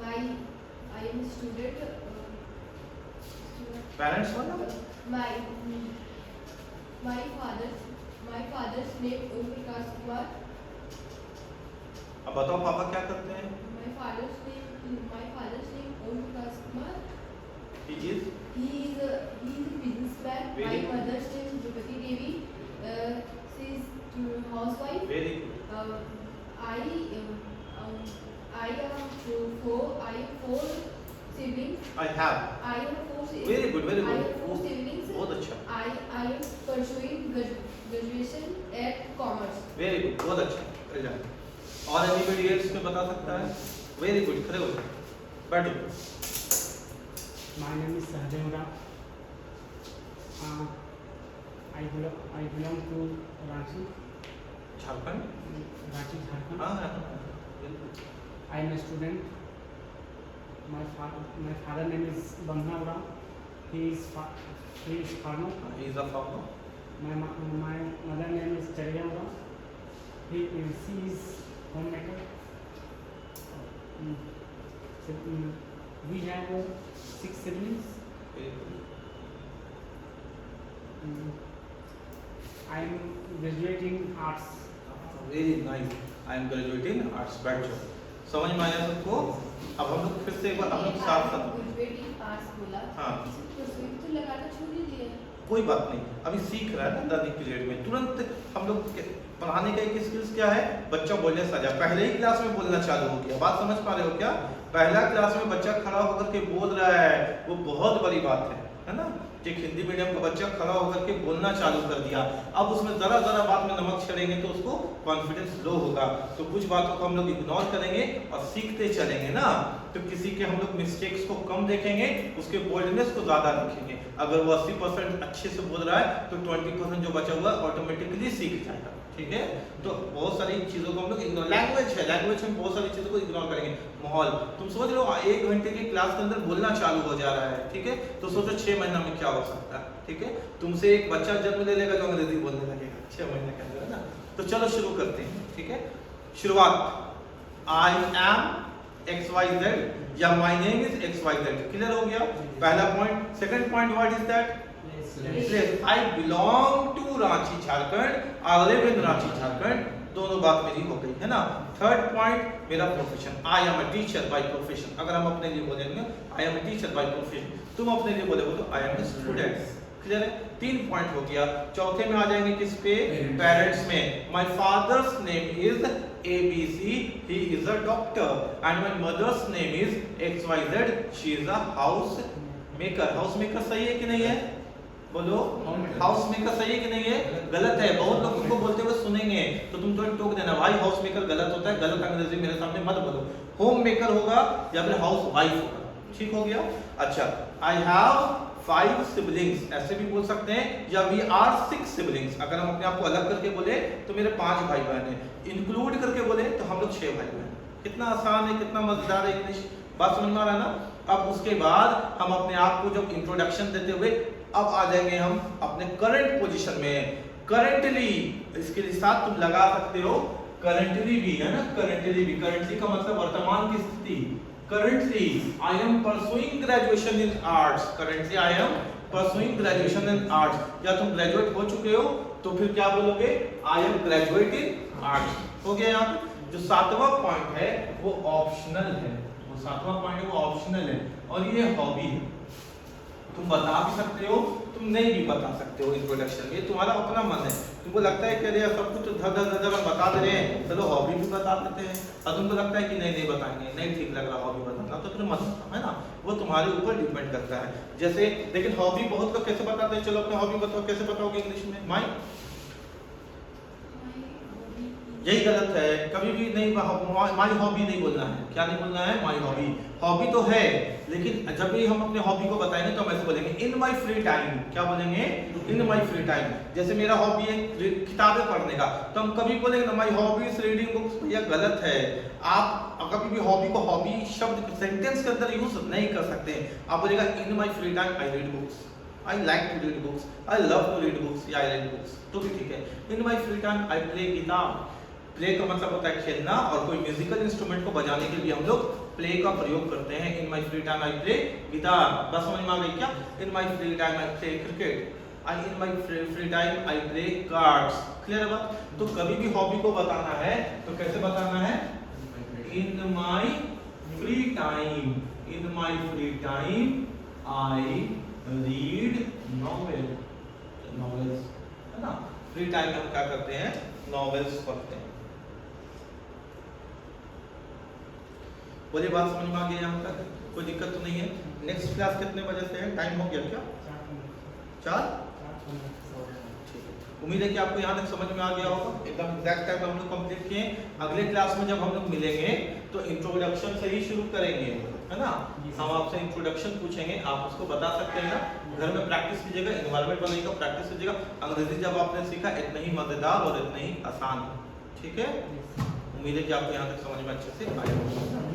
I am a student. Parents वाला? My father's name Om Prakash Kumar. अब बताओ पापा क्या करते हैं? My father's name Om Prakash Kumar. He is a businessman. Very My good. mother's name is Drupadi Devi. She is housewife. very good. I am four siblings. I have I am four siblings. very good, very I good. have four siblings. बहुत अच्छा, I am pursuing graduation at commerce. very good, बहुत अच्छा। चल जाए। और anybody else में बता सकता है? very good, खड़े हो जाओ, बैठो। My name is Sahadev Ram. I belong to Ranchi, Jharkhand? Jharkhand. हाँ हाँ बिल्कुल। I am a student. My father name is Bandhana Ram. He is farmer. He is a farmer. My mother name is Chariya Ram. She is homemaker. We have 6 siblings. Very good. I am graduating arts. Very nice. I am graduating arts. बैठो। समझ में आया सबको? अब हम लोग फिर से एक बार हम लोग साथ साथ। Graduating arts बोला। हाँ। इसमें तो लगाना छोड़ ही दिया। कोई बात नहीं, अभी सीख रहा है ना दादी पीरियड में, तुरंत हम लोग पढ़ाने का एक स्किल्स क्या है, बच्चा बोलने सजा, पहले ही क्लास में बोलना चालू हो गया। बात समझ पा रहे हो क्या? पहला क्लास में बच्चा खड़ा होकर के बोल रहा है, वो बहुत बड़ी बात है ना? एक हिंदी मीडियम का बच्चा खड़ा होकर के बोलना चालू कर दिया, अब उसमें जरा जरा बात में नमक चढ़ेंगे तो उसको कॉन्फिडेंस लो होगा। तो कुछ बातों को हम लोग इग्नोर करेंगे और सीखते चलेंगे ना, तो किसी के हम लोग मिस्टेक्स को कम देखेंगे, उसके बोल्डनेस को ज्यादा रखेंगे। अगर वो 80% अच्छे से बोल रहा है तो 20% जो बचा हुआ ऑटोमेटिकली सीख जाएगा। ठीक है, तो बहुत सारी चीजों को हम लोग इग्नोर, लैंग्वेज है, लैंग्वेज में बहुत सारी चीजों को इग्नोर करेंगे। माहौल, तुम सोच लो 1 घंटे की क्लास के अंदर बोलना चालू हो जा रहा है, ठीक है, तो सोचो 6 महीना में क्या हो सकता है। ठीक है, तुमसे एक बच्चा जन्म ले लेगा जो अंग्रेजी बोलने लगेगा 6 महीने के अंदर, है ना? तो चलो शुरू करते हैं, ठीक है। शुरुआत, आई एम XYZ या my name is XYZ, clear हो गया पहला point. Second point, what is that? Place. I belong to Ranchi Jharkhand, I live in Ranchi Jharkhand, दोनों बात मेरी हो गई है ना। थर्ड पॉइंट, मेरा profession, I am a teacher by profession. अगर हम अपने लिए बोलेंगे I am a teacher by profession, तुम अपने लिए बोलोगे तो I am a student, clear है। 3 पॉइंट हो गया। चौथे में आ जाएंगे किस पे? पेरेंट्स में। My father's name is ABC, he is a doctor, and my mother's name is XYZ, she is a house maker। House maker सही है कि नहीं है? बोलो, हाउस मेकर सही है कि नहीं है? गलत है। बहुत लोग तुमको बोलते हुए सुनेंगे तो तुम तो टोक देना, भाई हाउस मेकर गलत होता है, गलत अंग्रेजी मेरे सामने मत बोलो। होम मेकर होगा या फिर हाउस वाइफ होगा, ठीक हो गया। अच्छा, आई हैव 5 सिबलिंग्स, ऐसे भी बोल सकते हैं, या वी आर 6 सिबलिंग्स। अगर हम अपने आप को अलग करके बोले तो मेरे 5 भाई बहन हैं, इंक्लूड करके बोले तो हम लोग 6 भाई बहन। कितना आसान है, कितना मजेदार है इंग्लिश, बात समझ में आ रहा है ना। अब उसके बाद हम अपने आप को जब इंट्रोडक्शन देते हुए अब आ जाएंगे हम अपने करंट पोजीशन में। करंटली, इसके साथ तुम लगा सकते हो करंटली भी, है ना। करंटली भी, करंटली का मतलब वर्तमान की स्थिति। Currently, I am pursuing graduation in arts. Currently, I am pursuing graduation in arts. या तुम ग्रेजुएट हो चुके हो तो फिर क्या बोलोगे? I am graduate in arts. हो गया यहाँ पे। जो 7वां पॉइंट है वो ऑप्शनल है, वो 7वां पॉइंट है वो ऑप्शनल है, और ये हॉबी है। तुम बता भी सकते हो, तुम नहीं भी बता सकते हो इंट्रोडक्शन, ये तुम्हारा अपना मन है। तुमको लगता है कि अरे सब कुछ धर हम बता दे रहे हैं, चलो हॉबी भी बता देते हैं, और तुमको लगता है कि नहीं बताएंगे, नहीं ठीक लग रहा हॉबी बताना, तो फिर मत बताओ, है ना। वो तुम्हारे ऊपर डिपेंड करता है। जैसे लेकिन हॉबी बहुत लोग कैसे बताते हैं, चलो अपने हॉबी बताओ, कैसे बताओगे इंग्लिश में? माई, यही गलत है, कभी भी नहीं माई हॉबी नहीं बोलना है। क्या नहीं बोलना है? My hobby. हॉबी तो है, लेकिन जब भी हम अपने हॉबी को बताएंगे तो हम ऐसे बोलेंगे इन माई फ्री टाइम। क्या बोलेंगे? इन माई फ्री टाइम। जैसे मेरा हॉबी है किताबें पढ़ने का, तो हम कभी बोलेंगे ना my hobby is reading books, भैया गलत है। आप कभी भी हॉबी को हॉबी शब्द सेंटेंस के अंदर यूज नहीं कर सकते। आप बोलेगा in my free time I read books, I like to read books, I love to read books, या आई रीड बुक्स, तो भी ठीक है। In my free time I play guitar. Play का मतलब होता है खेलना, और कोई म्यूजिकल इंस्ट्रूमेंट को बजाने के लिए हम लोग प्ले का प्रयोग करते हैं। In my free time I play guitar. बस समझ में आ गई क्या? In my free time I play cricket, I in my free time I play cards. Clear है बात? तो कभी भी हॉबी को बताना है तो कैसे बताना है? In my free time, in my free time I read novel, novels, है ना। फ्री टाइम में हम क्या करते हैं? नॉवेल्स पढ़ते हैं। बोलिए, बात समझ में आ गई यहाँ तक? कोई दिक्कत तो नहीं है? नेक्स्ट क्लास कितने बजे से है? टाइम हो गया क्या? 4? उम्मीद है कि आपको यहाँ तक समझ में आ गया होगा। एकदम एग्जैक्ट टाइम हम लोग कंप्लीट किए। अगले क्लास में जब हम लोग मिलेंगे तो इंट्रोडक्शन से ही शुरू करेंगे, है ना। हम आपसे इंट्रोडक्शन पूछेंगे, आप उसको बता सकते हैं ना। घर में प्रैक्टिस कीजिएगा, एनवायरनमेंट बनाइएगा, प्रैक्टिस कीजिएगा। अंग्रेजी जब आपने सीखा इतना ही मजेदार और इतना ही आसान, ठीक है। उम्मीद है कि आपको यहाँ तक समझ में अच्छे से आया होगा।